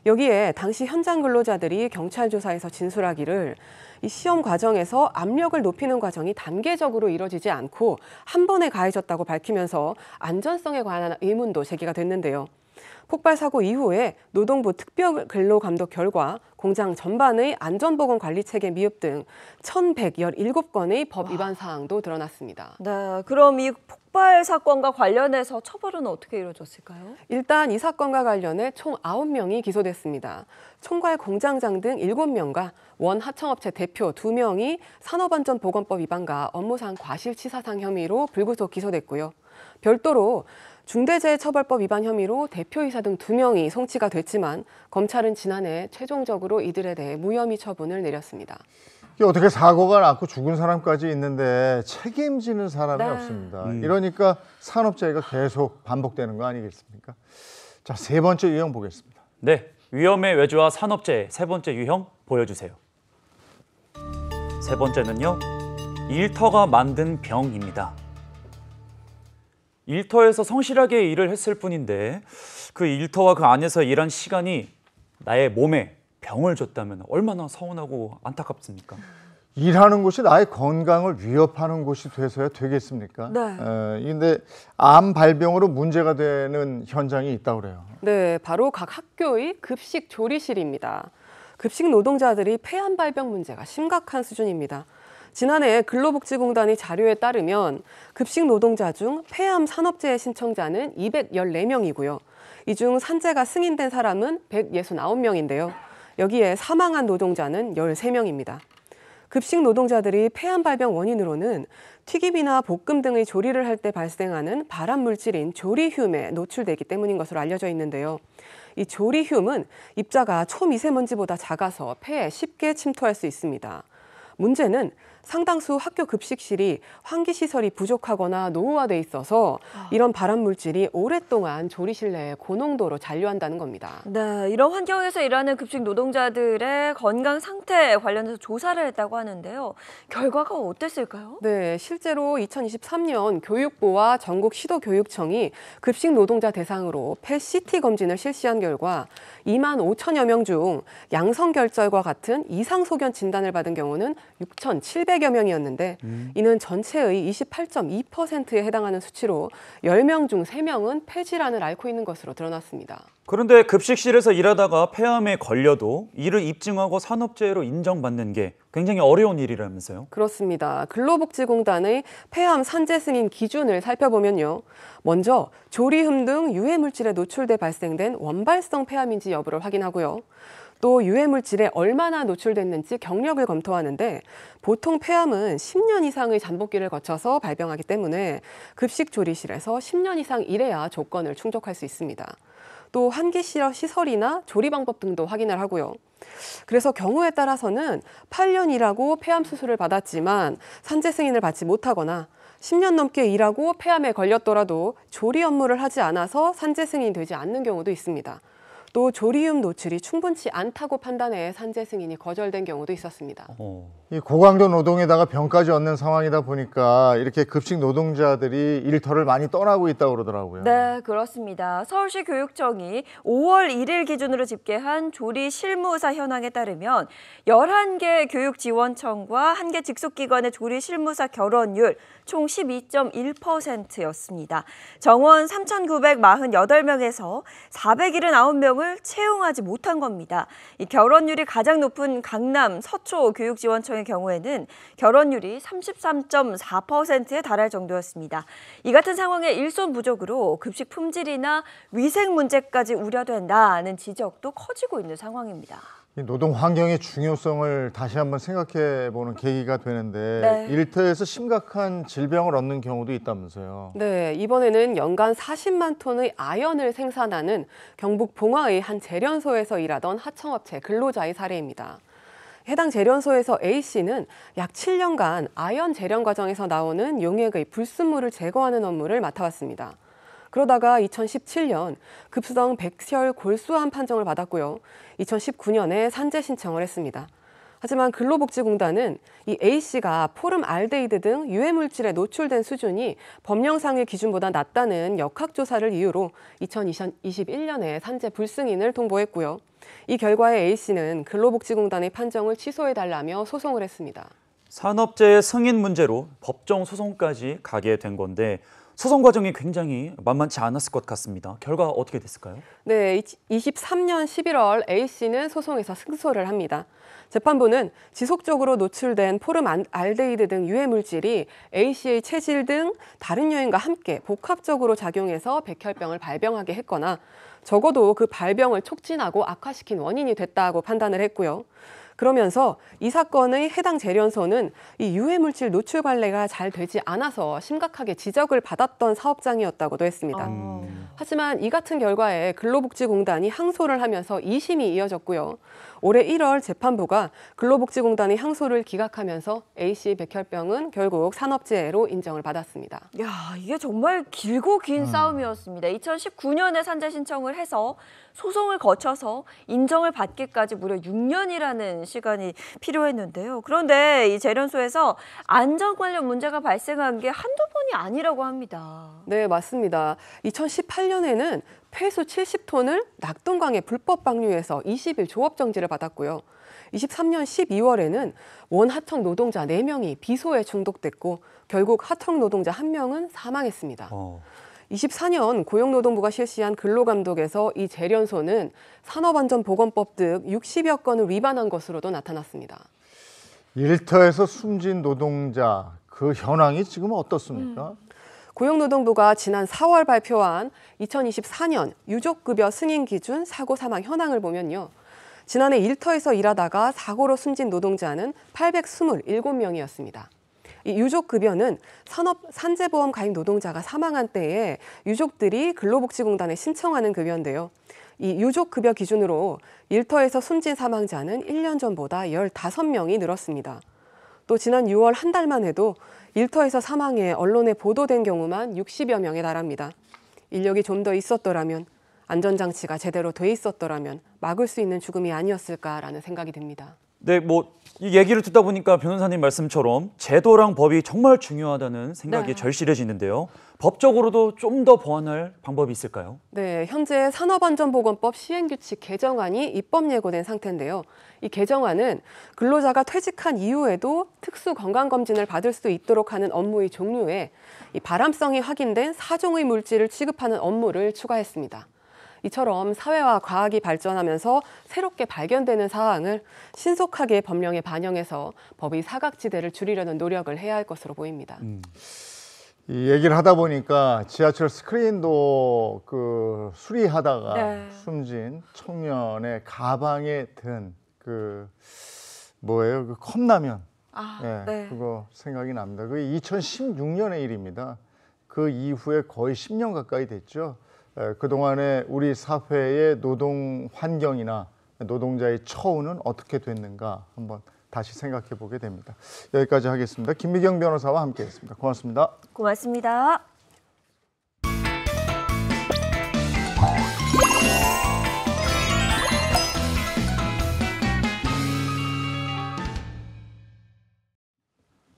여기에 당시 현장 근로자들이 경찰 조사에서 진술하기를 이 시험 과정에서 압력을 높이는 과정이 단계적으로 이뤄지지 않고 한 번에 가해졌다고 밝히면서 안전성에 관한 의문도 제기가 됐는데요. 폭발 사고 이후에 노동부 특별근로감독 결과 공장 전반의 안전보건관리체계 미흡 등 1,117건의 법 위반 사항도 드러났습니다. 네, 그럼 이 폭발 사건과 관련해서 처벌은 어떻게 이루어졌을까요? 일단 이 사건과 관련해 총 9명이 기소됐습니다. 총괄 공장장 등 7명과 원 하청업체 대표 2명이 산업안전보건법 위반과 업무상 과실치사상 혐의로 불구속 기소됐고요. 별도로 중대재해처벌법 위반 혐의로 대표이사 등 2명이 송치가 됐지만 검찰은 지난해 최종적으로 이들에 대해 무혐의 처분을 내렸습니다. 이게 어떻게 사고가 났고 죽은 사람까지 있는데 책임지는 사람이 없습니다. 이러니까 산업재해가 계속 반복되는 거 아니겠습니까? 자, 세 번째 유형 보겠습니다. 네, 위험의 외주와 산업재해 세 번째 유형 보여주세요. 세 번째는요, 일터가 만든 병입니다. 일터에서 성실하게 일을 했을 뿐인데 그 일터와 그 안에서 일한 시간이 나의 몸에 병을 줬다면 얼마나 서운하고 안타깝습니까? 일하는 곳이 나의 건강을 위협하는 곳이 돼서야 되겠습니까? 네. 근데 암 발병으로 문제가 되는 현장이 있다고 그래요. 네, 바로 각 학교의 급식 조리실입니다. 급식 노동자들이 폐암 발병 문제가 심각한 수준입니다. 지난해 근로복지공단의 자료에 따르면 급식 노동자 중 폐암 산업재해 신청자는 214명이고요. 이 중 산재가 승인된 사람은 169명인데요. 여기에 사망한 노동자는 13명입니다. 급식 노동자들이 폐암 발병 원인으로는 튀김이나 볶음 등의 조리를 할 때 발생하는 발암 물질인 조리듐에 노출되기 때문인 것으로 알려져 있는데요. 이 조리듐은 입자가 초미세먼지보다 작아서 폐에 쉽게 침투할 수 있습니다. 문제는 상당수 학교 급식실이 환기시설이 부족하거나 노후화돼 있어서 이런 발암 물질이 오랫동안 조리실 내에 고농도로 잔류한다는 겁니다. 네, 이런 환경에서 일하는 급식 노동자들의 건강 상태에 관련해서 조사를 했다고 하는데요. 결과가 어땠을까요? 네, 실제로 2023년 교육부와 전국 시도교육청이 급식 노동자 대상으로 펫CT 검진을 실시한 결과 2만 5천여 명 중 양성결절과 같은 이상소견 진단을 받은 경우는 6,700 700여 명이었는데 이는 전체의 28.2%에 해당하는 수치로 10명 중 3명은 폐질환을 앓고 있는 것으로 드러났습니다. 그런데 급식실에서 일하다가 폐암에 걸려도 이를 입증하고 산업재해로 인정받는 게 굉장히 어려운 일이라면서요? 그렇습니다. 근로복지공단의 폐암 산재 승인 기준을 살펴보면요. 먼저 조리흠 등 유해물질에 노출돼 발생된 원발성 폐암인지 여부를 확인하고요. 또 유해물질에 얼마나 노출됐는지 경력을 검토하는데 보통 폐암은 10년 이상의 잠복기를 거쳐서 발병하기 때문에 급식 조리실에서 10년 이상 일해야 조건을 충족할 수 있습니다. 또 환기 시설이나 조리 방법 등도 확인을 하고요. 그래서 경우에 따라서는 8년 일하고 폐암 수술을 받았지만 산재 승인을 받지 못하거나 10년 넘게 일하고 폐암에 걸렸더라도 조리 업무를 하지 않아서 산재 승인이 되지 않는 경우도 있습니다. 또 조리움 노출이 충분치 않다고 판단해 산재 승인이 거절된 경우도 있었습니다. 이 고강도 노동에다가 병까지 얻는 상황이다 보니까 이렇게 급식 노동자들이 일터를 많이 떠나고 있다고 그러더라고요. 네, 그렇습니다. 서울시 교육청이 5월 1일 기준으로 집계한 조리 실무사 현황에 따르면 11개 교육지원청과 1개 직속기관의 조리 실무사 결혼율 총 12.1%였습니다. 정원 3,948명에서 479명을 채용하지 못한 겁니다. 이 결혼율이 가장 높은 강남 서초 교육지원청의 경우에는 결혼율이 33.4%에 달할 정도였습니다. 이 같은 상황의 일손 부족으로 급식 품질이나 위생 문제까지 우려된다는 지적도 커지고 있는 상황입니다. 이 노동 환경의 중요성을 다시 한번 생각해-보는 계기가 되는데 네. 일터에서 심각한 질병을 얻는 경우도 있다면서요. 네, 이번에는 연간 40만 톤의 아연을 생산하는 경북 봉화의 한 재련소에서 일하던 하청업체 근로자의 사례입니다. 해당 재련소에서 A씨는 약 7년간 아연 재련 과정에서 나오는 용액의 불순물을 제거하는 업무를 맡아왔습니다. 그러다가 2017년 급성 백혈 골수암 판정을 받았고요. 2019년에 산재 신청을 했습니다. 하지만 근로복지공단은 이 A씨가 포름 알데히드 등 유해물질에 노출된 수준이 법령상의 기준보다 낮다는 역학조사를 이유로 2021년에 산재 불승인을 통보했고요. 이 결과에 A씨는 근로복지공단의 판정을 취소해달라며 소송을 했습니다. 산업재해 승인 문제로 법정 소송까지 가게 된 건데 소송 과정이 굉장히 만만치 않았을 것 같습니다. 결과 어떻게 됐을까요? 네, 23년 11월 A씨는 소송에서 승소를 합니다. 재판부는 지속적으로 노출된 포름 알데히드 등 유해물질이 A씨의 체질 등 다른 요인과 함께 복합적으로 작용해서 백혈병을 발병하게 했거나 적어도 그 발병을 촉진하고 악화시킨 원인이 됐다고 판단을 했고요. 그러면서 이 사건의 해당 재련소는 이 유해물질 노출 관리가 잘 되지 않아서 심각하게 지적을 받았던 사업장이었다고도 했습니다. 하지만 이 같은 결과에 근로복지공단이 항소를 하면서 2심이 이어졌고요. 올해 1월 재판부가 근로복지공단의 항소를 기각하면서 A씨 백혈병은 결국 산업재해로 인정을 받았습니다. 야, 이게 정말 길고 긴 싸움이었습니다. 2019년에 산재 신청을 해서 소송을 거쳐서 인정을 받기까지 무려 6년이라는 시간이 필요했는데요. 그런데 이 재련소에서 안전 관련 문제가 발생한 게 한두 번이 아니라고 합니다. 네, 맞습니다. 2018년에는 폐수 70톤을 낙동강에 불법 방류해서 20일 조업 정지를 받았고요. 23년 12월에는 원하청 노동자 4명이 비소에 중독됐고 결국 하청 노동자 1명은 사망했습니다. 24년 고용노동부가 실시한 근로감독에서 이 재련소는 산업안전보건법 등 60여 건을 위반한 것으로도 나타났습니다. 일터에서 숨진 노동자 그 현황이 지금 어떻습니까? 고용노동부가 지난 4월 발표한 2024년 유족급여 승인 기준 사고 사망 현황을 보면요. 지난해 일터에서 일하다가 사고로 숨진 노동자는 827명이었습니다. 이 유족급여는 산재보험 가입 노동자가 사망한 때에 유족들이 근로복지공단에 신청하는 급여인데요. 이 유족급여 기준으로 일터에서 숨진 사망자는 1년 전보다 15명이 늘었습니다. 또 지난 6월 한 달만 해도 일터에서 사망해 언론에 보도된 경우만 60여 명에 달합니다. 인력이 좀 더 있었더라면, 안전장치가 제대로 돼 있었더라면 막을 수 있는 죽음이 아니었을까라는 생각이 듭니다. 네, 뭐 이 얘기를 듣다 보니까 변호사님 말씀처럼 제도랑 법이 정말 중요하다는 생각이 네. 절실해지는데요. 법적으로도 좀 더 보완할 방법이 있을까요? 네, 현재 산업안전보건법 시행규칙 개정안이 입법 예고된 상태인데요. 이 개정안은 근로자가 퇴직한 이후에도 특수 건강검진을 받을 수 있도록 하는 업무의 종류에 이 발암성이 확인된 4종의 물질을 취급하는 업무를 추가했습니다. 이처럼 사회와 과학이 발전하면서 새롭게 발견되는 사항을 신속하게 법령에 반영해서 법의 사각지대를 줄이려는 노력을 해야 할 것으로 보입니다. 이 얘기를 하다 보니까 지하철 스크린도 그 수리하다가 네. 숨진 청년의 가방에 든 그 뭐예요? 그 컵라면. 네. 그거 생각이 납니다. 그게 2016년의 일입니다. 그 이후에 거의 10년 가까이 됐죠. 그동안에 우리 사회의 노동 환경이나 노동자의 처우는 어떻게 됐는가 한번 다시 생각해 보게 됩니다. 여기까지 하겠습니다. 김미경 변호사와 함께했습니다. 고맙습니다. 고맙습니다.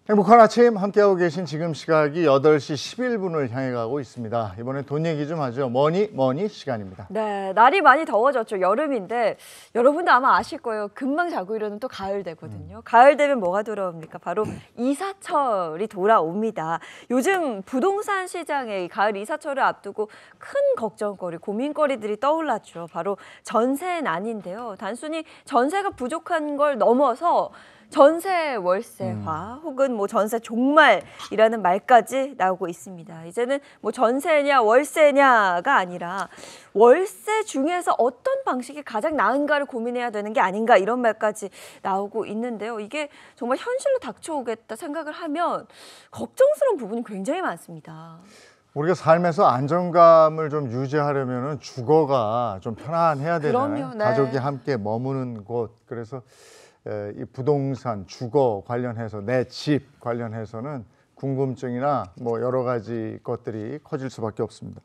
행복한 아침 함께하고 계신 지금 시각이 8시 11분을 향해 가고 있습니다. 이번엔 돈 얘기 좀 하죠. 머니 시간입니다. 네, 날이 많이 더워졌죠. 여름인데 여러분도 아마 아실 거예요. 금방 자고 일어나면 또 가을 되거든요. 가을 되면 뭐가 돌아옵니까? 바로 이사철이 돌아옵니다. 요즘 부동산 시장에 가을 이사철을 앞두고 큰 걱정거리, 고민거리들이 떠올랐죠. 바로 전세난인데요. 단순히 전세가 부족한 걸 넘어서 전세 월세화 혹은 뭐 전세 종말이라는 말까지 나오고 있습니다. 이제는 뭐 전세냐 월세냐가 아니라 월세 중에서 어떤 방식이 가장 나은가를 고민해야 되는 게 아닌가 이런 말까지 나오고 있는데요. 이게 정말 현실로 닥쳐오겠다 생각을 하면 걱정스러운 부분이 굉장히 많습니다. 우리가 삶에서 안정감을 좀 유지하려면 주거가 좀 편안해야 되잖아요. 그럼요, 네. 가족이 함께 머무는 곳. 그래서 이 부동산, 주거 관련해서 내 집 관련해서는 궁금증이나 뭐 여러 가지 것들이 커질 수밖에 없습니다.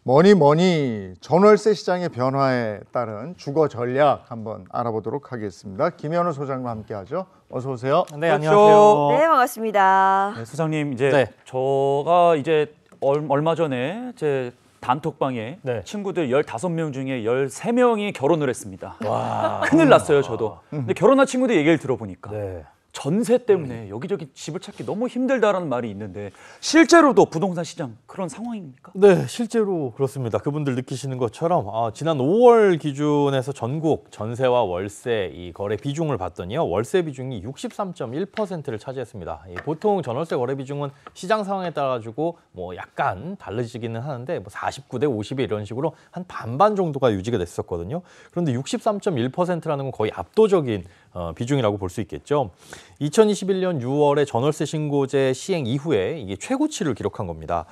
뭐니 전월세 시장의 변화에 따른 주거 전략 한번 알아보도록 하겠습니다. 김현우 소장과 함께하죠. 어서 오세요. 네, 그렇죠. 안녕하세요. 네, 반갑습니다. 네, 소장님 이제 네. 저가 이제 얼마 전에 제 단톡방에 네. 친구들 15명 중에 13명이 결혼을 했습니다. 와. 큰일 났어요, 저도. 근데 결혼한 친구들 얘기를 들어보니까 네. 전세 때문에 여기저기 집을 찾기 너무 힘들다라는 말이 있는데 실제로도 부동산 시장 그런 상황입니까? 네, 실제로 그렇습니다. 그분들 느끼시는 것처럼 지난 5월 기준에서 전국 전세와 월세 이 거래 비중을 봤더니요. 월세 비중이 63.1%를 차지했습니다. 보통 전월세 거래 비중은 시장 상황에 따라 가지고 뭐 약간 달라지기는 하는데 뭐 49대 50에 이런 식으로 한 반반 정도가 유지가 됐었거든요. 그런데 63.1%라는 건 거의 압도적인 비중이라고 볼 수 있겠죠. 2021년 6월에 전월세 신고제 시행 이후에 이게 최고치를 기록한 겁니다.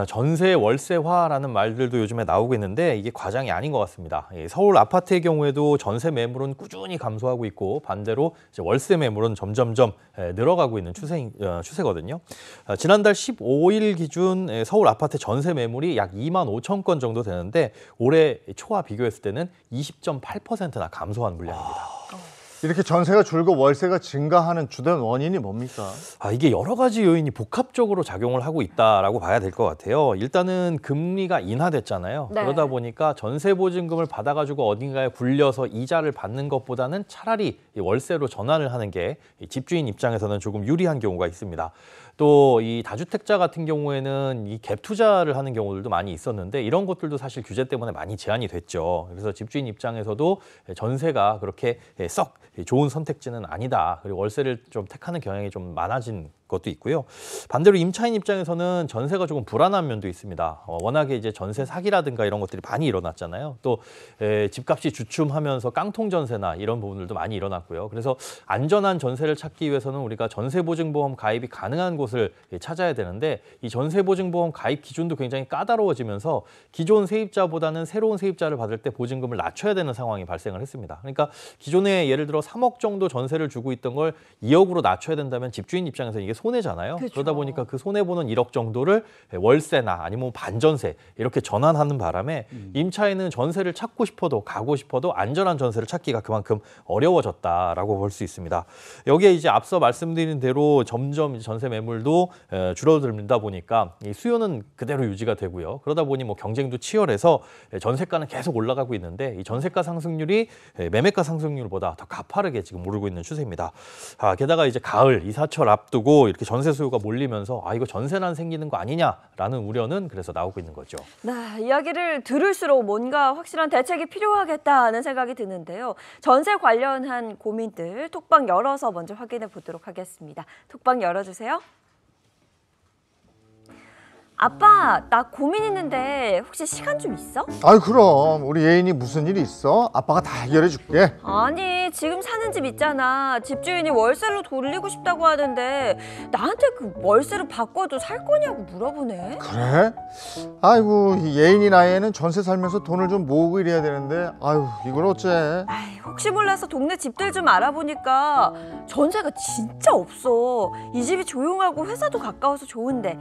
전세 월세화라는 말들도 요즘에 나오고 있는데 이게 과장이 아닌 것 같습니다. 서울 아파트의 경우에도 전세 매물은 꾸준히 감소하고 있고 반대로 이제 월세 매물은 점점점 늘어가고 있는 추세거든요. 지난달 15일 기준 서울 아파트 전세 매물이 약 2만 5천 건 정도 되는데 올해 초와 비교했을 때는 20.8%나 감소한 물량입니다. 이렇게 전세가 줄고 월세가 증가하는 주된 원인이 뭡니까? 이게 여러 가지 요인이 복합적으로 작용을 하고 있다라고 봐야 될 것 같아요. 일단은 금리가 인하됐잖아요. 네. 그러다 보니까 전세 보증금을 받아가지고 어딘가에 굴려서 이자를 받는 것보다는 차라리 월세로 전환을 하는 게 집주인 입장에서는 조금 유리한 경우가 있습니다. 또 이 다주택자 같은 경우에는 이 갭 투자를 하는 경우들도 많이 있었는데 이런 것들도 사실 규제 때문에 많이 제한이 됐죠. 그래서 집주인 입장에서도 전세가 그렇게 썩 좋은 선택지는 아니다. 그리고 월세를 좀 택하는 경향이 좀 많아진 것도 있고요. 반대로 임차인 입장에서는 전세가 조금 불안한 면도 있습니다. 워낙에 이제 전세 사기라든가 이런 것들이 많이 일어났잖아요. 또 집값이 주춤하면서 깡통 전세나 이런 부분들도 많이 일어났고요. 그래서 안전한 전세를 찾기 위해서는 우리가 전세보증보험 가입이 가능한 곳을 찾아야 되는데 이 전세보증보험 가입 기준도 굉장히 까다로워지면서 기존 세입자보다는 새로운 세입자를 받을 때 보증금을 낮춰야 되는 상황이 발생을 했습니다. 그러니까 기존에 예를 들어 3억 정도 전세를 주고 있던 걸 2억으로 낮춰야 된다면 집주인 입장에서 이게 손해잖아요. 그렇죠. 그러다 보니까 그 손해보는 1억 정도를 월세나 아니면 반전세 이렇게 전환하는 바람에 임차인은 전세를 찾고 싶어도 가고 싶어도 안전한 전세를 찾기가 그만큼 어려워졌다라고 볼 수 있습니다. 여기에 이제 앞서 말씀드린 대로 점점 전세 매물도 줄어들다 보니까 이 수요는 그대로 유지가 되고요. 그러다 보니 뭐 경쟁도 치열해서 전세가는 계속 올라가고 있는데 이 전세가 상승률이 매매가 상승률보다 더 가파르게 지금 오르고 있는 추세입니다. 게다가 이제 가을 이사철 앞두고 이렇게 전세 수요가 몰리면서 이거 전세난 생기는 거 아니냐라는 우려는 그래서 나오고 있는 거죠. 네, 이야기를 들을수록 뭔가 확실한 대책이 필요하겠다는 생각이 드는데요. 전세 관련한 고민들 톡방 열어서 먼저 확인해 보도록 하겠습니다. 톡방 열어주세요. 아빠, 나 고민 있는데 혹시 시간 좀 있어? 아유 그럼 우리 예인이 무슨 일이 있어? 아빠가 다 해결해 줄게. 아니, 지금 사는 집 있잖아. 집주인이 월세로 돌리고 싶다고 하는데 나한테 그 월세로 바꿔도 살 거냐고 물어보네. 그래? 아이고 이 예인이 나이에는 전세 살면서 돈을 좀 모으고 이래야 되는데 아유 이걸 어째. 아이, 혹시 몰라서 동네 집들 좀 알아보니까 전세가 진짜 없어. 이 집이 조용하고 회사도 가까워서 좋은데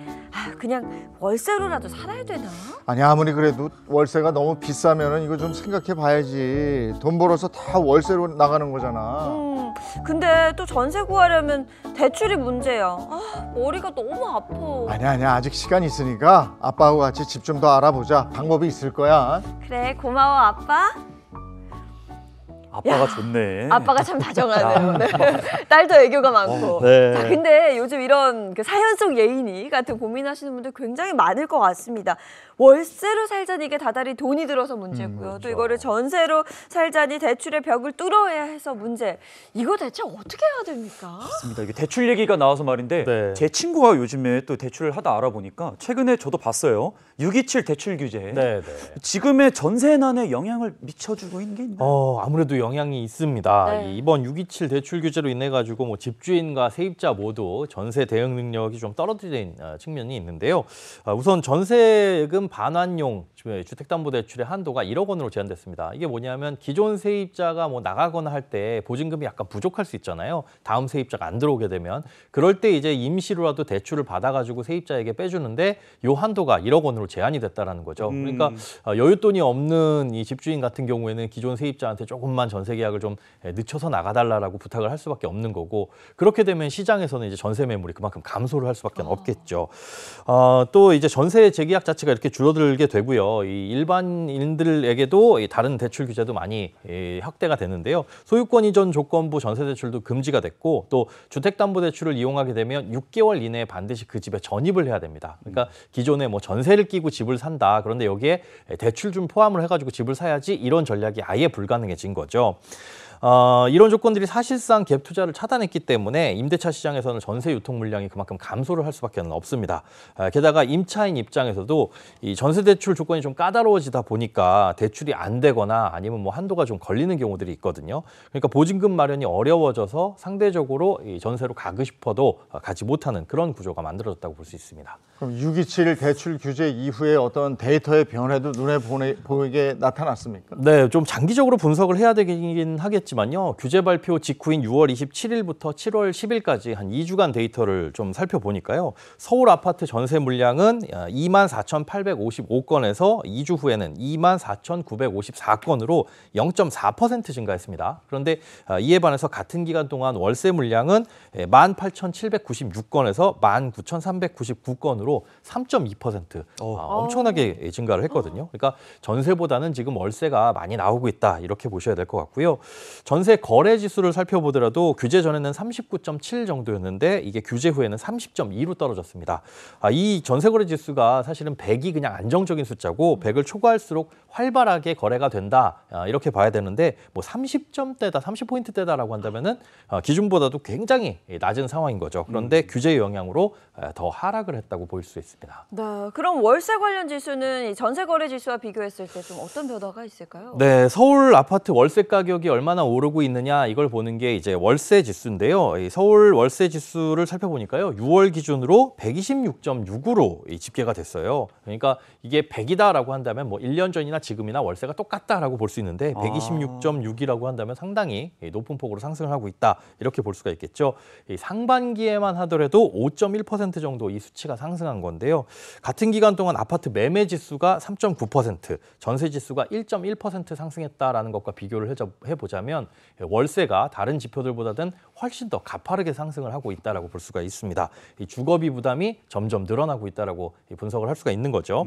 그냥 월세로라도 살아야 되나? 아니 아무리 그래도 월세가 너무 비싸면은 이거 좀 생각해 봐야지. 돈 벌어서 다 월세로 나가는 거잖아. 근데 또 전세 구하려면 대출이 문제야. 머리가 너무 아파. 아니야 아직 시간 있으니까 아빠하고 같이 집 좀 더 알아보자. 방법이 있을 거야. 그래, 고마워 아빠. 아빠가 좋네. 아빠가 참 다정하네요. 네. 딸도 애교가 많고. 네. 자, 근데 요즘 이런 그 사연 속 예인이 같은 고민하시는 분들 굉장히 많을 것 같습니다. 월세로 살자니 이게 다달이 돈이 들어서 문제고요. 그렇죠. 또 이거를 전세로 살자니 대출의 벽을 뚫어야 해서 문제. 이거 대체 어떻게 해야 됩니까? 맞습니다. 이게 대출 얘기가 나와서 말인데 네. 제 친구가 요즘에 또 대출을 하다 알아보니까 최근에 저도 봤어요. 627 대출 규제. 네. 지금의 전세난에 영향을 미쳐주고 있는 게 있나요? 아무래도 영향이 있습니다. 네. 이번 627 대출 규제로 인해 가지고 뭐 집주인과 세입자 모두 전세 대응 능력이 좀 떨어진 측면이 있는데요. 우선 전세금 반환용 주택담보대출의 한도가 1억 원으로 제한됐습니다. 이게 뭐냐면 기존 세입자가 뭐 나가거나 할 때 보증금이 약간 부족할 수 있잖아요. 다음 세입자가 안 들어오게 되면 그럴 때 이제 임시로라도 대출을 받아가지고 세입자에게 빼주는데 요 한도가 1억 원으로 제한이 됐다라는 거죠. 그러니까 여윳돈이 없는 이 집주인 같은 경우에는 기존 세입자한테 조금만 전세 계약을 좀 늦춰서 나가달라고 부탁을 할 수밖에 없는 거고 그렇게 되면 시장에서는 이제 전세 매물이 그만큼 감소를 할 수밖에 없겠죠. 또 이제 전세 재계약 자체가 이렇게 줄어들게 되고요. 이 일반인들에게도 이 다른 대출 규제도 많이 확대가 되는데요. 소유권 이전 조건부 전세 대출도 금지가 됐고 또 주택담보대출을 이용하게 되면 6개월 이내에 반드시 그 집에 전입을 해야 됩니다. 그러니까 기존에 뭐 전세를 끼고 집을 산다. 그런데 여기에 대출 좀 포함을 해가지고 집을 사야지 이런 전략이 아예 불가능해진 거죠. 이런 조건들이 사실상 갭 투자를 차단했기 때문에 임대차 시장에서는 전세 유통 물량이 그만큼 감소를 할 수밖에 없습니다. 게다가 임차인 입장에서도 이 전세 대출 조건이 좀 까다로워지다 보니까 대출이 안 되거나 아니면 뭐 한도가 좀 걸리는 경우들이 있거든요. 그러니까 보증금 마련이 어려워져서 상대적으로 이 전세로 가고 싶어도 가지 못하는 그런 구조가 만들어졌다고 볼 수 있습니다. 그럼 627 대출 규제 이후에 어떤 데이터의 변화도 눈에 보이게 나타났습니까? 네, 좀 장기적으로 분석을 해야 되긴 하겠지만요. 규제 발표 직후인 6월 27일부터 7월 10일까지 한 2주간 데이터를 좀 살펴보니까요. 서울 아파트 전세 물량은 24,855건에서 2주 후에는 24,954건으로 0.4% 증가했습니다. 그런데 이에 반해서 같은 기간 동안 월세 물량은 18,796건에서 19,399건으로 3.2% 엄청나게 증가를 했거든요. 그러니까 전세보다는 지금 월세가 많이 나오고 있다 이렇게 보셔야 될 것 같고요. 전세 거래 지수를 살펴보더라도 규제 전에는 39.7 정도였는데 이게 규제 후에는 30.2로 떨어졌습니다. 이 전세 거래 지수가 사실은 100이 그냥 안정적인 숫자고 100을 초과할수록 활발하게 거래가 된다 이렇게 봐야 되는데 뭐 30점대다, 30포인트대다라고 한다면은 기준보다도 굉장히 낮은 상황인 거죠. 그런데 규제의 영향으로 더 하락을 했다고 보일 수 있습니다. 네, 그럼 월세 관련 지수는 이 전세 거래 지수와 비교했을 때 좀 어떤 변화가 있을까요? 네, 서울 아파트 월세 가격이 얼마나 오르고 있느냐 이걸 보는 게 이제 월세 지수인데요. 이 서울 월세 지수를 살펴보니까요. 6월 기준으로 126.6으로 집계가 됐어요. 그러니까 이게 100이다라고 한다면 뭐 1년 전이나 지금이나 월세가 똑같다라고 볼 수 있는데 126.6이라고 한다면 상당히 높은 폭으로 상승을 하고 있다. 이렇게 볼 수가 있겠죠. 이 상반기에만 하더라도 5.1% 정도 이 수치가 상승한 건데요. 같은 기간 동안 아파트 매매 지수가 3.9%, 전세 지수가 1.1% 상승했다라는 것과 비교를 해보자면 월세가 다른 지표들보다는 훨씬 더 가파르게 상승을 하고 있다라고 볼 수가 있습니다. 이 주거비 부담이 점점 늘어나고 있다라고 분석을 할 수가 있는 거죠.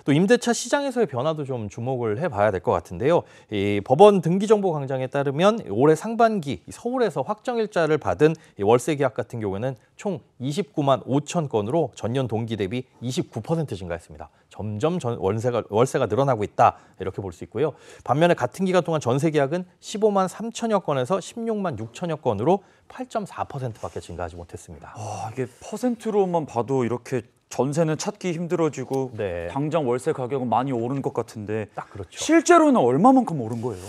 또 임대차 시장에서의 변화도 좀 주목을 해봐야 될 것 같은데요. 이 법원 등기정보광장에 따르면 올해 상반기 서울에서 확정일자를 받은 이 월세 계약 같은 경우에는 총 29만 5천 건으로 전년 동기 대비 29% 증가했습니다. 점점 월세가 늘어나고 있다 이렇게 볼 수 있고요. 반면에 같은 기간 동안 전세 계약은 15만 3천여 건에서 16만 6천여 건으로 8.4%밖에 증가하지 못했습니다. 이게 퍼센트로만 봐도 이렇게 전세는 찾기 힘들어지고 네. 당장 월세 가격은 많이 오른 것 같은데 딱 그렇죠. 실제로는 얼마만큼 오른 거예요?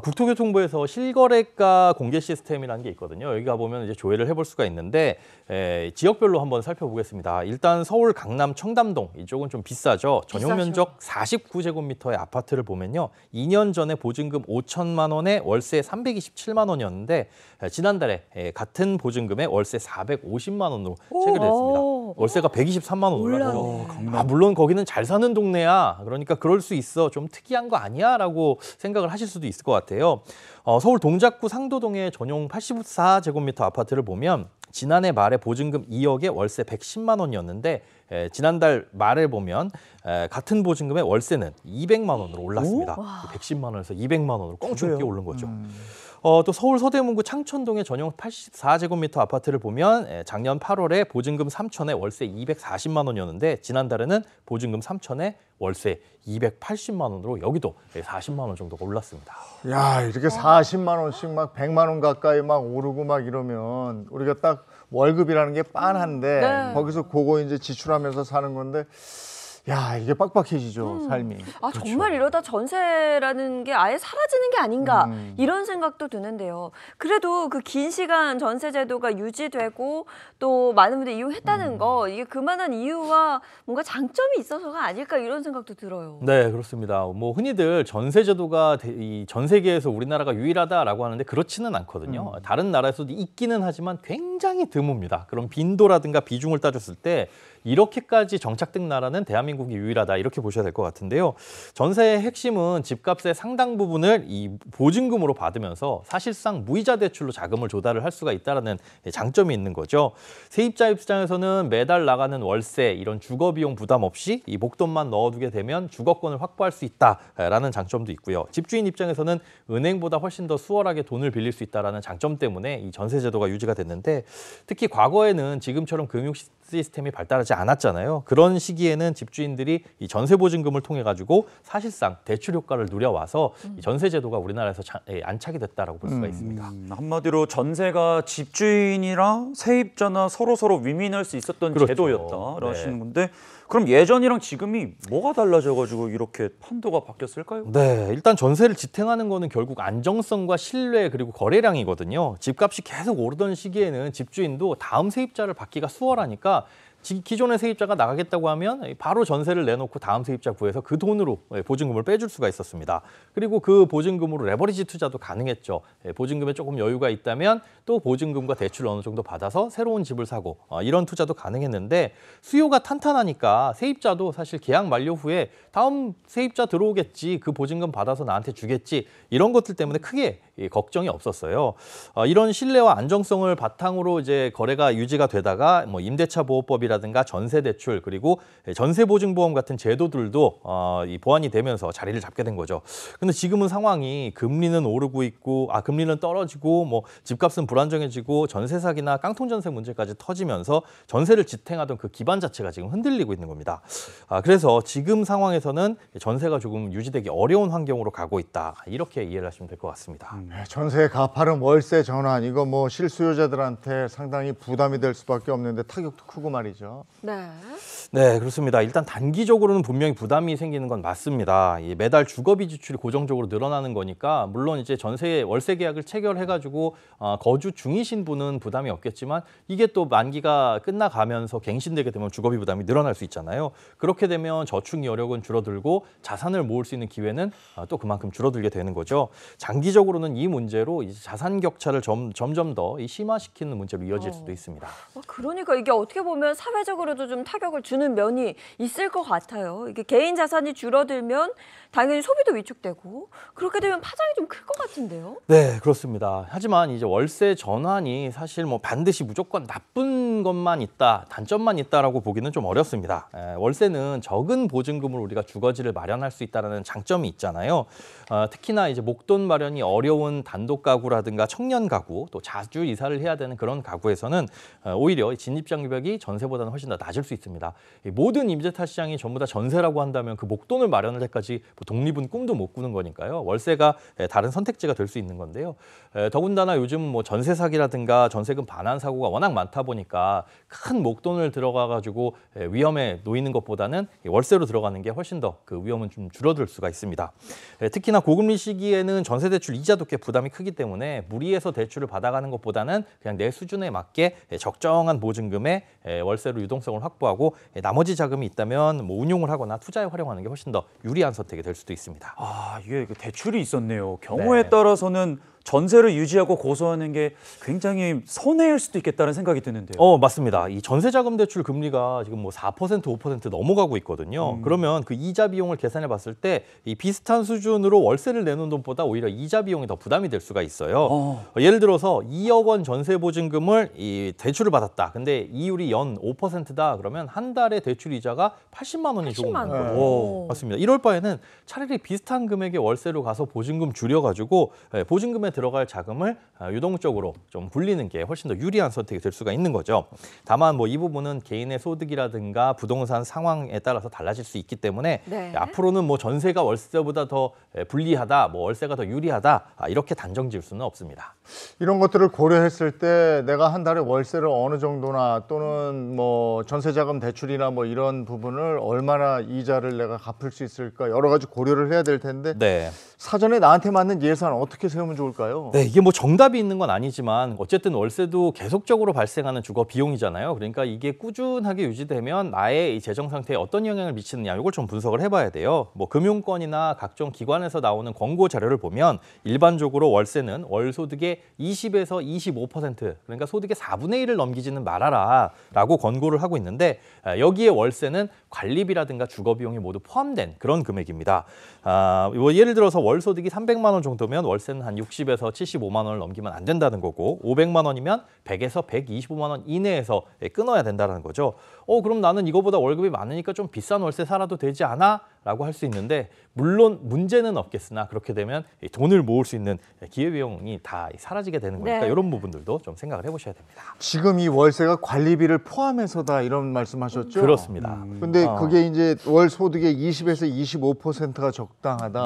국토교통부에서 실거래가 공개 시스템이라는 게 있거든요. 여기 가보면 이제 조회를 해볼 수가 있는데 지역별로 한번 살펴보겠습니다. 일단 서울 강남 청담동 이쪽은 좀 비싸죠. 전용 면적 49제곱미터의 아파트를 보면요. 2년 전에 보증금 5천만 원에 월세 327만 원이었는데 지난달에 같은 보증금에 월세 450만 원으로 체결됐습니다. 월세가 123만 원 올랐어요. 물론 거기는 잘 사는 동네야. 그러니까 그럴 수 있어. 좀 특이한 거 아니야? 라고 생각을 하실 수도 있을 것 같아요. 서울 동작구 상도동의 전용 84제곱미터 아파트를 보면 지난해 말에 보증금 2억에 월세 110만 원이었는데 지난달 말에 보면 같은 보증금의 월세는 200만 원으로 올랐습니다. 110만 원에서 200만 원으로 껑충 뛰어 오른 거죠. 또 서울 서대문구 창천동의 전용 84제곱미터 아파트를 보면 작년 8월에 보증금 3천에 월세 240만 원이었는데 지난달에는 보증금 3천에 월세 280만 원으로 여기도 40만 원 정도가 올랐습니다. 야, 이렇게 40만 원씩 막 100만 원 가까이 막 오르고 막 이러면 우리가 딱 월급이라는 게 빤한데 네. 거기서 그거 이제 지출하면서 사는 건데 야, 이게 빡빡해지죠, 삶이. 그렇죠. 정말 이러다 전세라는 게 아예 사라지는 게 아닌가 이런 생각도 드는데요. 그래도 그 긴 시간 전세 제도가 유지되고 또 많은 분들이 이용했다는 거 이게 그만한 이유와 뭔가 장점이 있어서가 아닐까 이런 생각도 들어요. 네, 그렇습니다. 뭐 흔히들 전세 제도가 이 전 세계에서 우리나라가 유일하다라고 하는데 그렇지는 않거든요. 다른 나라에서도 있기는 하지만 굉장히 드뭅니다. 그런 빈도라든가 비중을 따졌을 때 이렇게까지 정착된 나라는 대한민국이 유일하다 이렇게 보셔야 될 것 같은데요. 전세의 핵심은 집값의 상당 부분을 이 보증금으로 받으면서 사실상 무이자 대출로 자금을 조달을 할 수가 있다는 장점이 있는 거죠. 세입자 입장에서는 매달 나가는 월세 이런 주거 비용 부담 없이 이 목돈만 넣어두게 되면 주거권을 확보할 수 있다라는 장점도 있고요. 집주인 입장에서는 은행보다 훨씬 더 수월하게 돈을 빌릴 수 있다라는 장점 때문에 이 전세 제도가 유지가 됐는데 특히 과거에는 지금처럼 금융 시스템이 발달하지 않았잖아요. 그런 시기에는 집주인들이 이 전세 보증금을 통해 가지고 사실상 대출 효과를 누려와서 이 전세 제도가 우리나라에서 안착이 됐다라고 볼 수가 있습니다. 한마디로 전세가 집주인이랑 세입자나 서로 윈윈할 수 있었던 그렇죠. 제도였다 네. 하시는 건데 그럼 예전이랑 지금이 뭐가 달라져가지고 이렇게 판도가 바뀌었을까요? 네, 일단 전세를 지탱하는 거는 결국 안정성과 신뢰 그리고 거래량이거든요. 집값이 계속 오르던 시기에는 집주인도 다음 세입자를 받기가 수월하니까 기존의 세입자가 나가겠다고 하면 바로 전세를 내놓고 다음 세입자 구해서 그 돈으로 보증금을 빼줄 수가 있었습니다. 그리고 그 보증금으로 레버리지 투자도 가능했죠. 보증금에 조금 여유가 있다면 또 보증금과 대출을 어느 정도 받아서 새로운 집을 사고 이런 투자도 가능했는데 수요가 탄탄하니까 세입자도 사실 계약 만료 후에 다음 세입자 들어오겠지, 그 보증금 받아서 나한테 주겠지 이런 것들 때문에 크게 걱정이 없었어요. 이런 신뢰와 안정성을 바탕으로 이제 거래가 유지가 되다가 뭐 임대차 보호법이라든가 전세 대출 그리고 전세 보증보험 같은 제도들도 이 보완이 되면서 자리를 잡게 된 거죠. 근데 지금은 상황이 금리는 오르고 있고 금리는 떨어지고 뭐 집값은 불안정해지고 전세 사기나 깡통 전세 문제까지 터지면서 전세를 지탱하던 그 기반 자체가 지금 흔들리고 있는 겁니다. 그래서 지금 상황에서는 전세가 조금 유지되기 어려운 환경으로 가고 있다. 이렇게 이해를 하시면 될 것 같습니다. 전세 가파른 월세 전환 이거 뭐 실수요자들한테 상당히 부담이 될 수밖에 없는데 타격도 크고 말이죠. 거죠. 네. 네, 그렇습니다. 일단 단기적으로는 분명히 부담이 생기는 건 맞습니다. 이 매달 주거비 지출이 고정적으로 늘어나는 거니까 물론 이제 전세 월세 계약을 체결해가지고 거주 중이신 분은 부담이 없겠지만 이게 또 만기가 끝나가면서 갱신되게 되면 주거비 부담이 늘어날 수 있잖아요. 그렇게 되면 저축 여력은 줄어들고 자산을 모을 수 있는 기회는 또 그만큼 줄어들게 되는 거죠. 장기적으로는 이 문제로 이제 자산 격차를 점점 더 심화시키는 문제로 이어질 수도 있습니다. 그러니까 이게 어떻게 보면 사회적으로도 좀 타격을 주는 면이 있을 것 같아요. 이게 개인 자산이 줄어들면 당연히 소비도 위축되고 그렇게 되면 파장이 좀 클 것 같은데요. 네, 그렇습니다. 하지만 이제 월세 전환이 사실 뭐 반드시 무조건 나쁜 것만 있다, 단점만 있다라고 보기는 좀 어렵습니다. 월세는 적은 보증금으로 우리가 주거지를 마련할 수 있다는 장점이 있잖아요. 특히나 이제 목돈 마련이 어려운 단독 가구라든가 청년 가구, 또 자주 이사를 해야 되는 그런 가구에서는 오히려 진입 장벽이 전세보다는 훨씬 더 낮을 수 있습니다. 모든 임대차 시장이 전부 다 전세라고 한다면 그 목돈을 마련할 때까지 독립은 꿈도 못 꾸는 거니까요. 월세가 다른 선택지가 될 수 있는 건데요. 더군다나 요즘 뭐 전세 사기라든가 전세금 반환 사고가 워낙 많다 보니까 큰 목돈을 들어가가지고 위험에 놓이는 것보다는 월세로 들어가는 게 훨씬 더 그 위험은 좀 줄어들 수가 있습니다. 특히나 고금리 시기에는 전세 대출 이자도 꽤 부담이 크기 때문에 무리해서 대출을 받아가는 것보다는 그냥 내 수준에 맞게 적정한 보증금에 월세로 유동성을 확보하고 나머지 자금이 있다면 뭐 운용을 하거나 투자에 활용하는 게 훨씬 더 유리한 선택이 될 수도 있습니다. 아, 이게 대출이 있었네요. 경우에 따라서는 전세를 유지하고 고소하는 게 굉장히 손해일 수도 있겠다는 생각이 드는데요. 맞습니다. 이 전세자금 대출 금리가 지금 뭐 4%, 5% 넘어가고 있거든요. 그러면 그 이자 비용을 계산해 봤을 때 이 비슷한 수준으로 월세를 내는 돈보다 오히려 이자 비용이 더 부담이 될 수가 있어요. 예를 들어서 2억 원 전세 보증금을 이 대출을 받았다. 근데 이율이 연 5%다. 그러면 한 달에 대출 이자가 80만 원이 조금 나요. 맞습니다. 이럴 바에는 차라리 비슷한 금액의 월세로 가서 보증금 줄여가지고 보증금에 들어갈 자금을 유동적으로 좀 굴리는 게 훨씬 더 유리한 선택이 될 수가 있는 거죠. 다만 뭐 이 부분은 개인의 소득이라든가 부동산 상황에 따라서 달라질 수 있기 때문에 앞으로는 뭐 전세가 월세보다 더 불리하다, 뭐 월세가 더 유리하다 이렇게 단정 지을 수는 없습니다. 이런 것들을 고려했을 때 내가 한 달에 월세를 어느 정도나 또는 뭐 전세자금 대출이나 뭐 이런 부분을 얼마나 이자를 내가 갚을 수 있을까 여러 가지 고려를 해야 될 텐데 사전에 나한테 맞는 예산 어떻게 세우면 좋을까요? 네, 이게 뭐 정답이 있는 건 아니지만 어쨌든 월세도 계속적으로 발생하는 주거 비용이잖아요. 그러니까 이게 꾸준하게 유지되면 나의 이 재정 상태에 어떤 영향을 미치느냐 이걸 좀 분석을 해봐야 돼요. 뭐 금융권이나 각종 기관에서 나오는 권고 자료를 보면 일반적으로 월세는 월 소득의 20에서 25% 그러니까 소득의 4분의 1을 넘기지는 말아라라고 권고를 하고 있는데 여기에 월세는 관리비라든가 주거 비용이 모두 포함된 그런 금액입니다. 예를 들어서 월 소득이 300만 원 정도면 월세는 한 60에서 75만 원을 넘기면 안 된다는 거고 500만 원이면 100에서 125만 원 이내에서 끊어야 된다는 거죠. 그럼 나는 이거보다 월급이 많으니까 좀 비싼 월세 살아도 되지 않아? 라고 할 수 있는데 물론 문제는 없겠으나 그렇게 되면 돈을 모을 수 있는 기회비용이 다 사라지게 되는 거니까 이런 부분들도 좀 생각을 해보셔야 됩니다. 지금 이 월세가 관리비를 포함해서다 이런 말씀하셨죠? 그렇습니다. 근데 그게 이제 월 소득의 20에서 25%가 적당하다.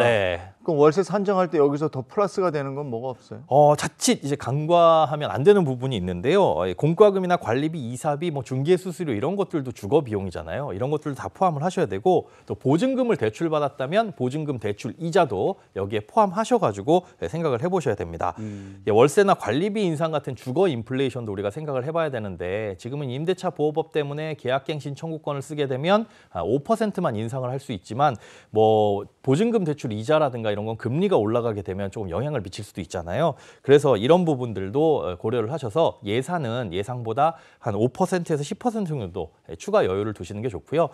그럼 월세 산정할 때 여기서 더 플러스가 되는 건 뭐가 없어요? 자칫 이제 간과하면 안 되는 부분이 있는데요. 공과금이나 관리비, 이사비, 뭐 중개 수수료 이런 것들도 주거 비용이잖아요. 이런 것들도 다 포함을 하셔야 되고 또 보증금을 대출받았다면 보증금 대출 이자도 여기에 포함하셔가지고 생각을 해보셔야 됩니다. 월세나 관리비 인상 같은 주거 인플레이션도 우리가 생각을 해봐야 되는데 지금은 임대차 보호법 때문에 계약갱신 청구권을 쓰게 되면 5%만 인상을 할 수 있지만 뭐 보증금 대출 이자라든가 이런 건 금리가 올라가게 되면 조금 영향을 미칠 수도 있잖아요. 그래서 이런 부분들도 고려를 하셔서 예산은 예상보다 한 5%에서 10% 정도 추가 여유를 두시는 게 좋고요.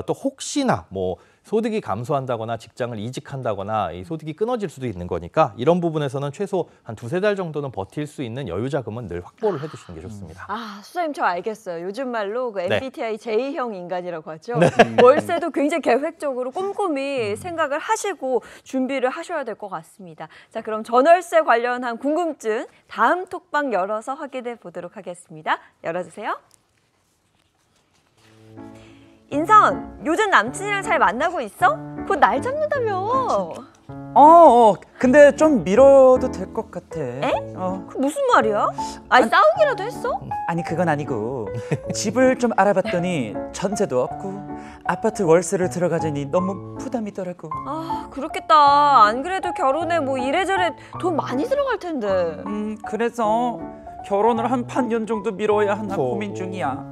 또 혹시나 뭐 소득이 감소한다거나 직장을 이직한다거나 이 소득이 끊어질 수도 있는 거니까 이런 부분에서는 최소 한 2-3달 정도는 버틸 수 있는 여유 자금은 늘 확보를 해두시는 게 좋습니다. 수사님 저 알겠어요. 요즘 말로 그 MBTI J형 인간이라고 하죠. 월세도 굉장히 계획적으로 꼼꼼히 생각을 하시고 준비를 하셔야 될 것 같습니다. 자, 그럼 전월세 관련한 궁금증 다음 톡방 열어서 확인해 보도록 하겠습니다. 열어주세요. 인선, 요즘 남친이랑 잘 만나고 있어? 곧 날 잡는다며. 근데 좀 미뤄도 될 것 같아. 그 무슨 말이야? 아니 싸우기라도 했어? 아니 그건 아니고 집을 좀 알아봤더니 전세도 없고 아파트 월세를 들어가자니 너무 부담이더라고. 아 그렇겠다. 안 그래도 결혼에 뭐 이래저래 돈 많이 들어갈 텐데. 그래서 결혼을 한 반년 정도 미뤄야 하나 고민 중이야.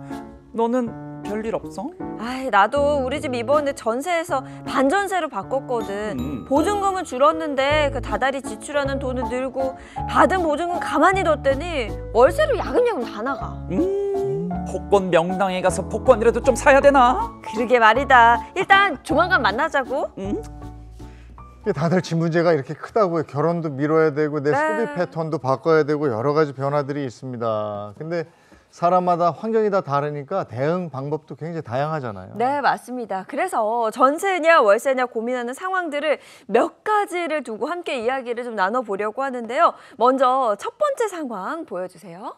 너는 별일 없어? 아이 나도 우리 집 이번에 전세에서 반전세로 바꿨거든. 보증금은 줄었는데 그 다달이 지출하는 돈은 늘고 받은 보증금 가만히 뒀더니 월세로 야금야금 다 나가. 복권 명당에 가서 복권이라도 좀 사야 되나? 그러게 말이다. 일단 조만간 만나자고. 다들 집 문제가 이렇게 크다고요. 결혼도 미뤄야 되고 내 소비 패턴도 바꿔야 되고 여러 가지 변화들이 있습니다. 근데 사람마다 환경이 다 다르니까 대응 방법도 굉장히 다양하잖아요. 네, 맞습니다. 그래서 전세냐 월세냐 고민하는 상황들을 몇 가지를 두고 함께 이야기를 좀 나눠보려고 하는데요. 먼저 첫 번째 상황 보여주세요.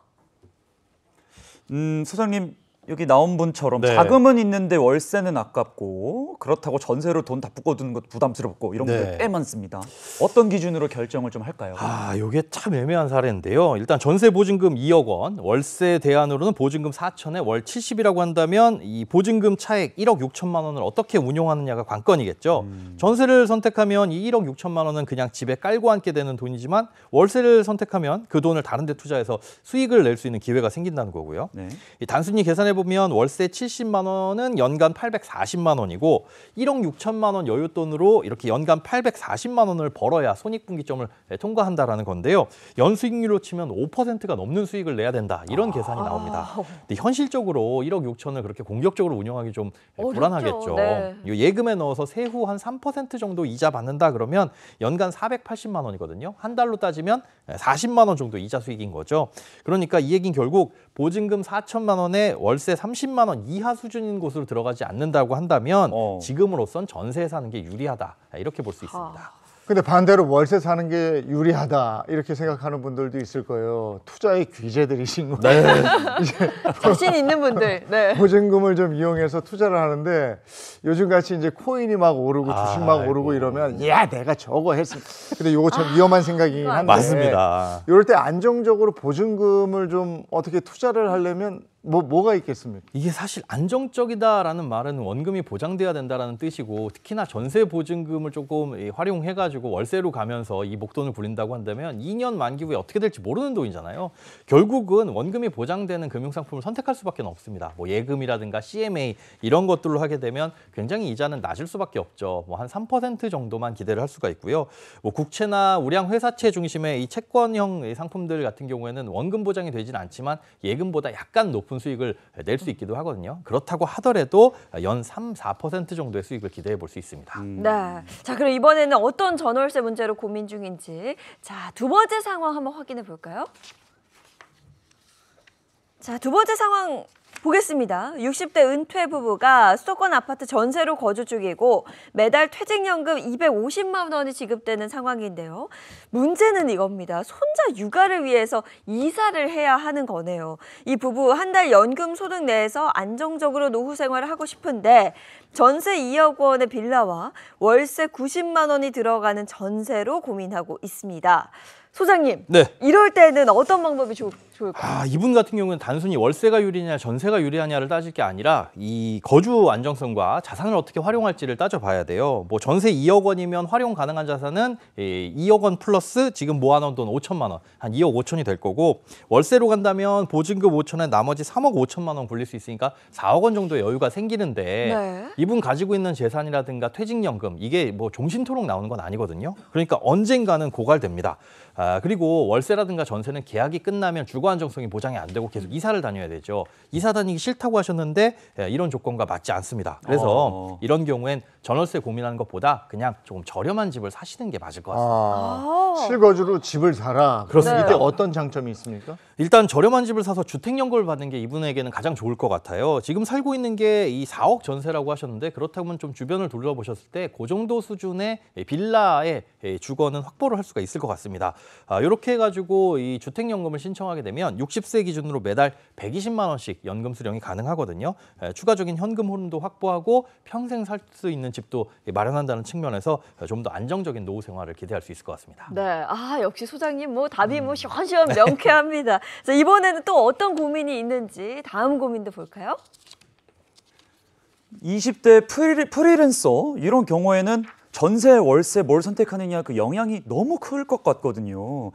소장님 여기 나온 분처럼 네. 자금은 있는데 월세는 아깝고 그렇다고 전세로 돈 다 묶어두는 것도 부담스럽고 이런 분들 꽤 많습니다. 어떤 기준으로 결정을 좀 할까요? 이게 참 애매한 사례인데요. 일단 전세 보증금 2억 원, 월세 대안으로는 보증금 4천에 월 70이라고 한다면 이 보증금 차액 1억 6천만 원을 어떻게 운용하느냐가 관건이겠죠. 전세를 선택하면 이 1억 6천만 원은 그냥 집에 깔고 앉게 되는 돈이지만 월세를 선택하면 그 돈을 다른 데 투자해서 수익을 낼 수 있는 기회가 생긴다는 거고요. 이 단순히 계산해 보면 월세 70만 원은 연간 840만 원이고 1억 6천만 원 여윳돈으로 이렇게 연간 840만 원을 벌어야 손익분기점을 통과한다라는 건데요. 연수익률로 치면 5%가 넘는 수익을 내야 된다. 이런 계산이 나옵니다. 근데 현실적으로 1억 6천을 그렇게 공격적으로 운영하기 좀 불안하겠죠. 네. 예금에 넣어서 세후 한 3% 정도 이자 받는다 그러면 연간 480만 원이거든요. 한 달로 따지면 40만 원 정도 이자 수익인 거죠. 그러니까 이 얘기는 결국 보증금 4천만 원에 월세 30만 원 이하 수준인 곳으로 들어가지 않는다고 한다면 지금으로선 전세에 사는 게 유리하다. 이렇게 볼 수 있습니다. 근데 반대로 월세 사는 게 유리하다 이렇게 생각하는 분들도 있을 거예요. 투자의 귀재들이신 거예요. 이제 자신 있는 분들. 네. 보증금을 좀 이용해서 투자를 하는데 요즘 같이 이제 코인이 막 오르고 주식 막 오르고 이러면 야 내가 저거 했어. 근데 이거 참 위험한 생각이긴 한데. 맞습니다. 이럴 때 안정적으로 보증금을 좀 어떻게 투자를 하려면 뭐가 있겠습니까? 이게 사실 안정적이다라는 말은 원금이 보장돼야 된다라는 뜻이고 특히나 전세 보증금을 조금 활용해가지고 월세로 가면서 이 목돈을 부린다고 한다면 2년 만기 후에 어떻게 될지 모르는 돈이잖아요. 결국은 원금이 보장되는 금융상품을 선택할 수밖에 없습니다. 뭐 예금이라든가 CMA 이런 것들로 하게 되면 굉장히 이자는 낮을 수밖에 없죠. 뭐 한 3% 정도만 기대를 할 수가 있고요. 뭐 국채나 우량 회사채 중심의 이 채권형 상품들 같은 경우에는 원금 보장이 되지는 않지만 예금보다 약간 높은 수익을 낼 수 있기도 하거든요. 그렇다고 하더라도 연 3, 4% 정도의 수익을 기대해 볼 수 있습니다. 네. 자, 그럼 이번에는 어떤 전월세 문제로 고민 중인지 자, 두 번째 상황 한번 확인해 볼까요? 자, 두 번째 상황 보겠습니다. 60대 은퇴 부부가 수도권 아파트 전세로 거주 중이고 매달 퇴직연금 250만 원이 지급되는 상황인데요. 문제는 이겁니다. 손자 육아를 위해서 이사를 해야 하는 거네요. 이 부부 한 달 연금 소득 내에서 안정적으로 노후 생활을 하고 싶은데 전세 2억 원의 빌라와 월세 90만 원이 들어가는 전세로 고민하고 있습니다. 소장님, 이럴 때는 어떤 방법이 좋을까요? 이분 같은 경우는 단순히 월세가 유리냐 전세가 유리하냐를 따질 게 아니라 이 거주 안정성과 자산을 어떻게 활용할지를 따져봐야 돼요. 뭐 전세 2억 원이면 활용 가능한 자산은 2억 원 플러스 지금 모아놓은 돈 5천만 원, 한 2억 5천이 될 거고 월세로 간다면 보증금 5천에 나머지 3억 5천만 원 굴릴 수 있으니까 4억 원 정도의 여유가 생기는데 이분 가지고 있는 재산이라든가 퇴직연금 이게 뭐 종신토록 나오는 건 아니거든요. 그러니까 언젠가는 고갈됩니다. 그리고 월세라든가 전세는 계약이 끝나면 주거 안정성이 보장이 안 되고 계속 이사를 다녀야 되죠. 이사 다니기 싫다고 하셨는데 이런 조건과 맞지 않습니다. 그래서 이런 경우엔 전월세 고민하는 것보다 그냥 조금 저렴한 집을 사시는 게 맞을 것 같습니다. 실거주로 집을 사라. 그렇습니다. 이때 어떤 장점이 있습니까? 일단 저렴한 집을 사서 주택연금을 받는 게 이분에게는 가장 좋을 것 같아요. 지금 살고 있는 게 이 4억 전세라고 하셨는데 그렇다면 좀 주변을 둘러보셨을 때 그 정도 수준의 빌라의 주거는 확보를 할 수가 있을 것 같습니다. 이렇게 해가지고 이 주택연금을 신청하게 되면 60세 기준으로 매달 120만 원씩 연금 수령이 가능하거든요. 추가적인 현금 흐름도 확보하고 평생 살 수 있는 집도 마련한다는 측면에서 좀 더 안정적인 노후 생활을 기대할 수 있을 것 같습니다. 네, 역시 소장님 뭐 답이 뭐 시원시원 명쾌합니다. 자, 이번에는 또 어떤 고민이 있는지 다음 고민도 볼까요? 20대 프리랜서 이런 경우에는 전세, 월세 뭘 선택하느냐 그 영향이 너무 클 것 같거든요.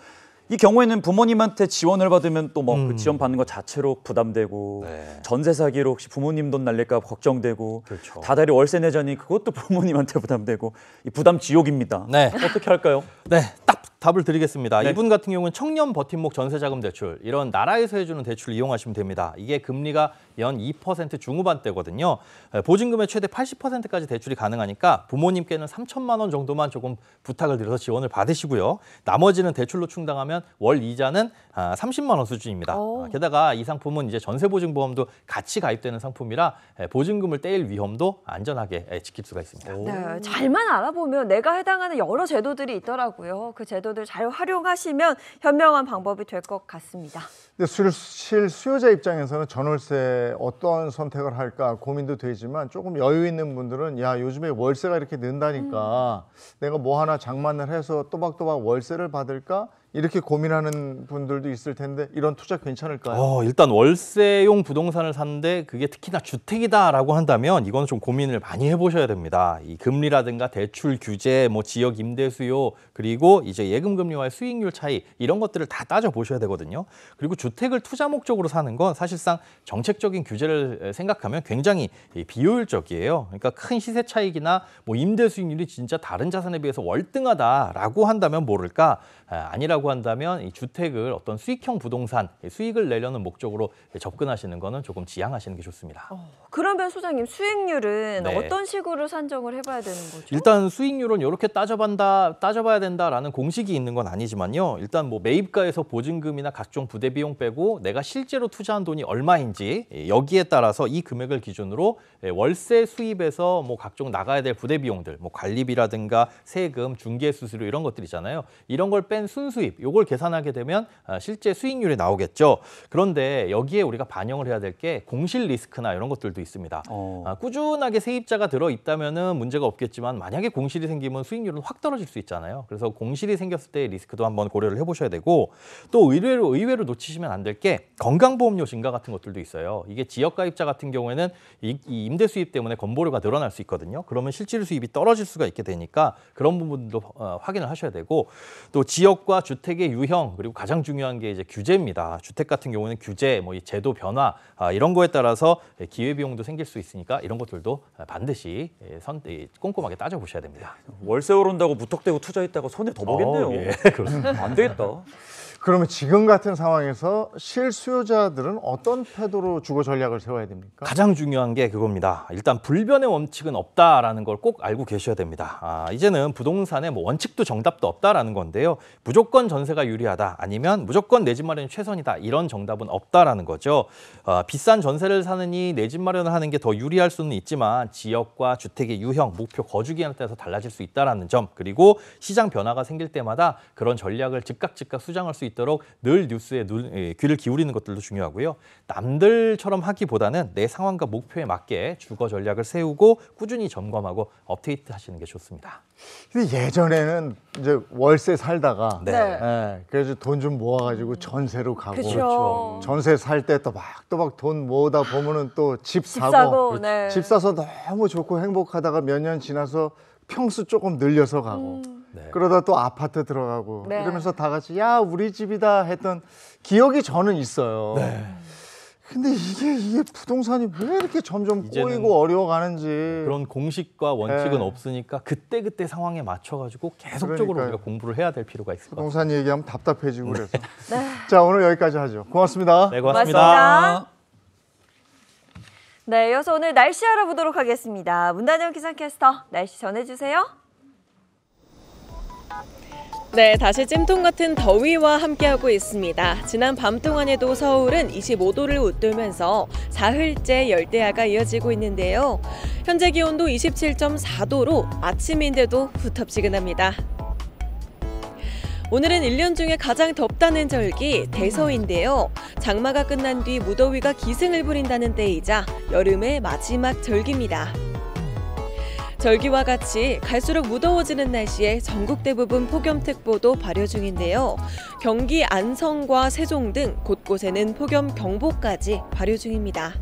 이 경우에는 부모님한테 지원을 받으면 또 뭐 그 지원 받는 것 자체로 부담되고 전세 사기로 혹시 부모님 돈 날릴까 걱정되고 그렇죠. 다달이 월세 내자니 그것도 부모님한테 부담되고 이 부담 지옥입니다. 네. 어떻게 할까요? 네, 딱 답을 드리겠습니다. 네. 이분 같은 경우는 청년 버팀목 전세자금 대출, 이런 나라에서 해주는 대출을 이용하시면 됩니다. 이게 금리가 연 2% 중후반대거든요. 보증금의 최대 80%까지 대출이 가능하니까 부모님께는 3천만 원 정도만 조금 부탁을 드려서 지원을 받으시고요. 나머지는 대출로 충당하면 월 이자는 30만 원 수준입니다. 게다가 이 상품은 이제 전세보증보험도 같이 가입되는 상품이라 보증금을 떼일 위험도 안전하게 지킬 수가 있습니다. 네, 잘만 알아보면 내가 해당하는 여러 제도들이 있더라고요. 그 제도들 잘 활용하시면 현명한 방법이 될 것 같습니다. 근데 실수요자 입장에서는 전월세 어떤 선택을 할까 고민도 되지만 조금 여유 있는 분들은 야 요즘에 월세가 이렇게 는다니까 내가 뭐 하나 장만을 해서 또박또박 월세를 받을까? 이렇게 고민하는 분들도 있을 텐데 이런 투자 괜찮을까요? 일단 월세용 부동산을 사는데 그게 특히나 주택이다라고 한다면 이건 좀 고민을 많이 해보셔야 됩니다. 이 금리라든가 대출 규제, 뭐 지역 임대 수요, 그리고 이제 예금 금리와의 수익률 차이 이런 것들을 다 따져 보셔야 되거든요. 그리고 주택을 투자 목적으로 사는 건 사실상 정책적인 규제를 생각하면 굉장히 비효율적이에요. 그러니까 큰 시세 차익이나 뭐 임대 수익률이 진짜 다른 자산에 비해서 월등하다라고 한다면 모를까? 아니라고 한다면 이 주택을 어떤 수익형 부동산, 수익을 내려는 목적으로 접근하시는 거는 조금 지양하시는 게 좋습니다. 그러면 소장님 수익률은 네. 어떤 식으로 산정을 해봐야 되는 거죠? 일단 수익률은 이렇게 따져봐야 된다라는 공식이 있는 건 아니지만요. 일단 뭐 매입가에서 보증금이나 각종 부대 비용 빼고 내가 실제로 투자한 돈이 얼마인지 여기에 따라서 이 금액을 기준으로 월세 수입에서 뭐 각종 나가야 될 부대 비용들, 뭐 관리비라든가 세금, 중개 수수료 이런 것들 있잖아요. 이런 걸 뺀 순수입, 요걸 계산하게 되면 실제 수익률이 나오겠죠. 그런데 여기에 우리가 반영을 해야 될 게 공실 리스크나 이런 것들도 있습니다. 꾸준하게 세입자가 들어 있다면은 문제가 없겠지만 만약에 공실이 생기면 수익률은 확 떨어질 수 있잖아요. 그래서 공실이 생겼을 때의 리스크도 한번 고려를 해보셔야 되고 또 의외로 놓치시면 안 될 게 건강보험료 증가 같은 것들도 있어요. 이게 지역가입자 같은 경우에는 이 임대 수입 때문에 건보료가 늘어날 수 있거든요. 그러면 실질 수입이 떨어질 수가 있게 되니까 그런 부분도 확인을 하셔야 되고 또 지역과 주택의 유형 그리고 가장 중요한 게 이제 규제입니다. 주택 같은 경우는 규제, 뭐 이 제도 변화 이런 거에 따라서 기회비용도 생길 수 있으니까 이런 것들도 반드시 꼼꼼하게 따져보셔야 됩니다. 월세 오른다고 무턱대고 투자했다가 손해 더 보겠네요. 예, 그렇습니다. 안 되겠다. 그러면 지금 같은 상황에서 실수요자들은 어떤 태도로 주거 전략을 세워야 됩니까? 가장 중요한 게 그겁니다. 일단 불변의 원칙은 없다라는 걸 꼭 알고 계셔야 됩니다. 이제는 부동산에 뭐 원칙도 정답도 없다라는 건데요. 무조건 전세가 유리하다 아니면 무조건 내 집 마련이 최선이다 이런 정답은 없다라는 거죠. 비싼 전세를 사느니 내 집 마련을 하는 게 더 유리할 수는 있지만 지역과 주택의 유형, 목표, 거주 기한에 따라서 달라질 수 있다라는 점 그리고 시장 변화가 생길 때마다 그런 전략을 즉각 수정할 수 있도록 늘 뉴스에 귀를 기울이는 것들도 중요하고요. 남들처럼 하기보다는 내 상황과 목표에 맞게 주거 전략을 세우고 꾸준히 점검하고 업데이트 하시는 게 좋습니다. 근데 예전에는 이제 월세 살다가 네. 그래서 돈 좀 모아가지고 전세로 가고 그렇죠. 전세 살 때 또박 돈 모으다 보면은 또 집 집 사고 사고, 네. 집 사서 너무 좋고 행복하다가 몇 년 지나서 평수 조금 늘려서 가고 그러다 또 아파트 들어가고 네. 이러면서 다 같이 야 우리 집이다 했던 기억이 저는 있어요. 근데 이게 부동산이 왜 이렇게 점점 이제는 꼬이고 어려워가는지 그런 공식과 원칙은 네. 없으니까 그때 상황에 맞춰가지고 계속적으로 그러니까요. 우리가 공부를 해야 될 필요가 있을 것 같습니다. 부동산 얘기하면 답답해지고 그래서 자 오늘 여기까지 하죠. 고맙습니다. 네, 고맙습니다. 고맙습니다. 네, 이어서 오늘 날씨 알아보도록 하겠습니다. 문단영 기상캐스터, 날씨 전해주세요. 네, 다시 찜통 같은 더위와 함께하고 있습니다. 지난 밤 동안에도 서울은 25도를 웃돌면서 사흘째 열대야가 이어지고 있는데요. 현재 기온도 27.4도로 아침인데도 후텁지근합니다. 오늘은 1년 중에 가장 덥다는 절기 대서인데요. 장마가 끝난 뒤 무더위가 기승을 부린다는 때이자 여름의 마지막 절기입니다. 절기와 같이 갈수록 무더워지는 날씨에 전국 대부분 폭염특보도 발효 중인데요. 경기 안성과 세종 등 곳곳에는 폭염경보까지 발효 중입니다.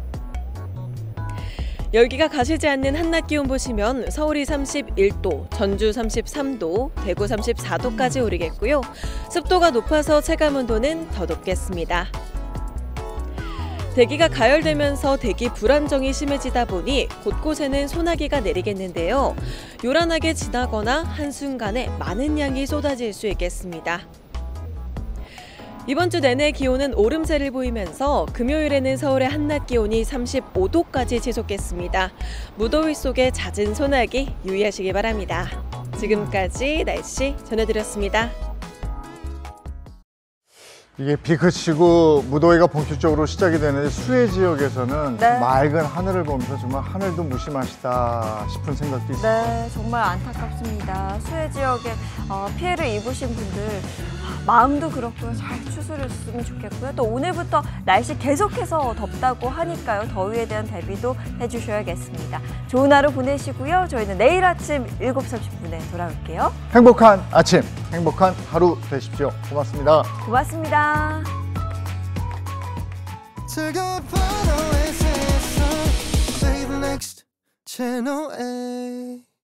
열기가 가시지 않는 한낮 기온 보시면 서울이 31도, 전주 33도, 대구 34도까지 오르겠고요. 습도가 높아서 체감온도는 더 높겠습니다. 대기가 가열되면서 대기 불안정이 심해지다 보니 곳곳에는 소나기가 내리겠는데요. 요란하게 지나거나 한순간에 많은 양이 쏟아질 수 있겠습니다. 이번 주 내내 기온은 오름세를 보이면서 금요일에는 서울의 한낮 기온이 35도까지 지속했습니다. 무더위 속에 잦은 소나기 유의하시기 바랍니다. 지금까지 날씨 전해드렸습니다. 이게 비 그치고 무더위가 본격적으로 시작이 되는데 수해 지역에서는 네. 맑은 하늘을 보면서 정말 하늘도 무심하시다 싶은 생각도 있습니다. 네, 정말 안타깝습니다. 수해 지역에 피해를 입으신 분들 마음도 그렇고요. 잘 추스렸으면 좋겠고요. 또 오늘부터 날씨 계속해서 덥다고 하니까요. 더위에 대한 대비도 해주셔야겠습니다. 좋은 하루 보내시고요. 저희는 내일 아침 7시 30분에 돌아올게요. 행복한 아침, 행복한 하루 되십시오. 고맙습니다. 고맙습니다. Channel A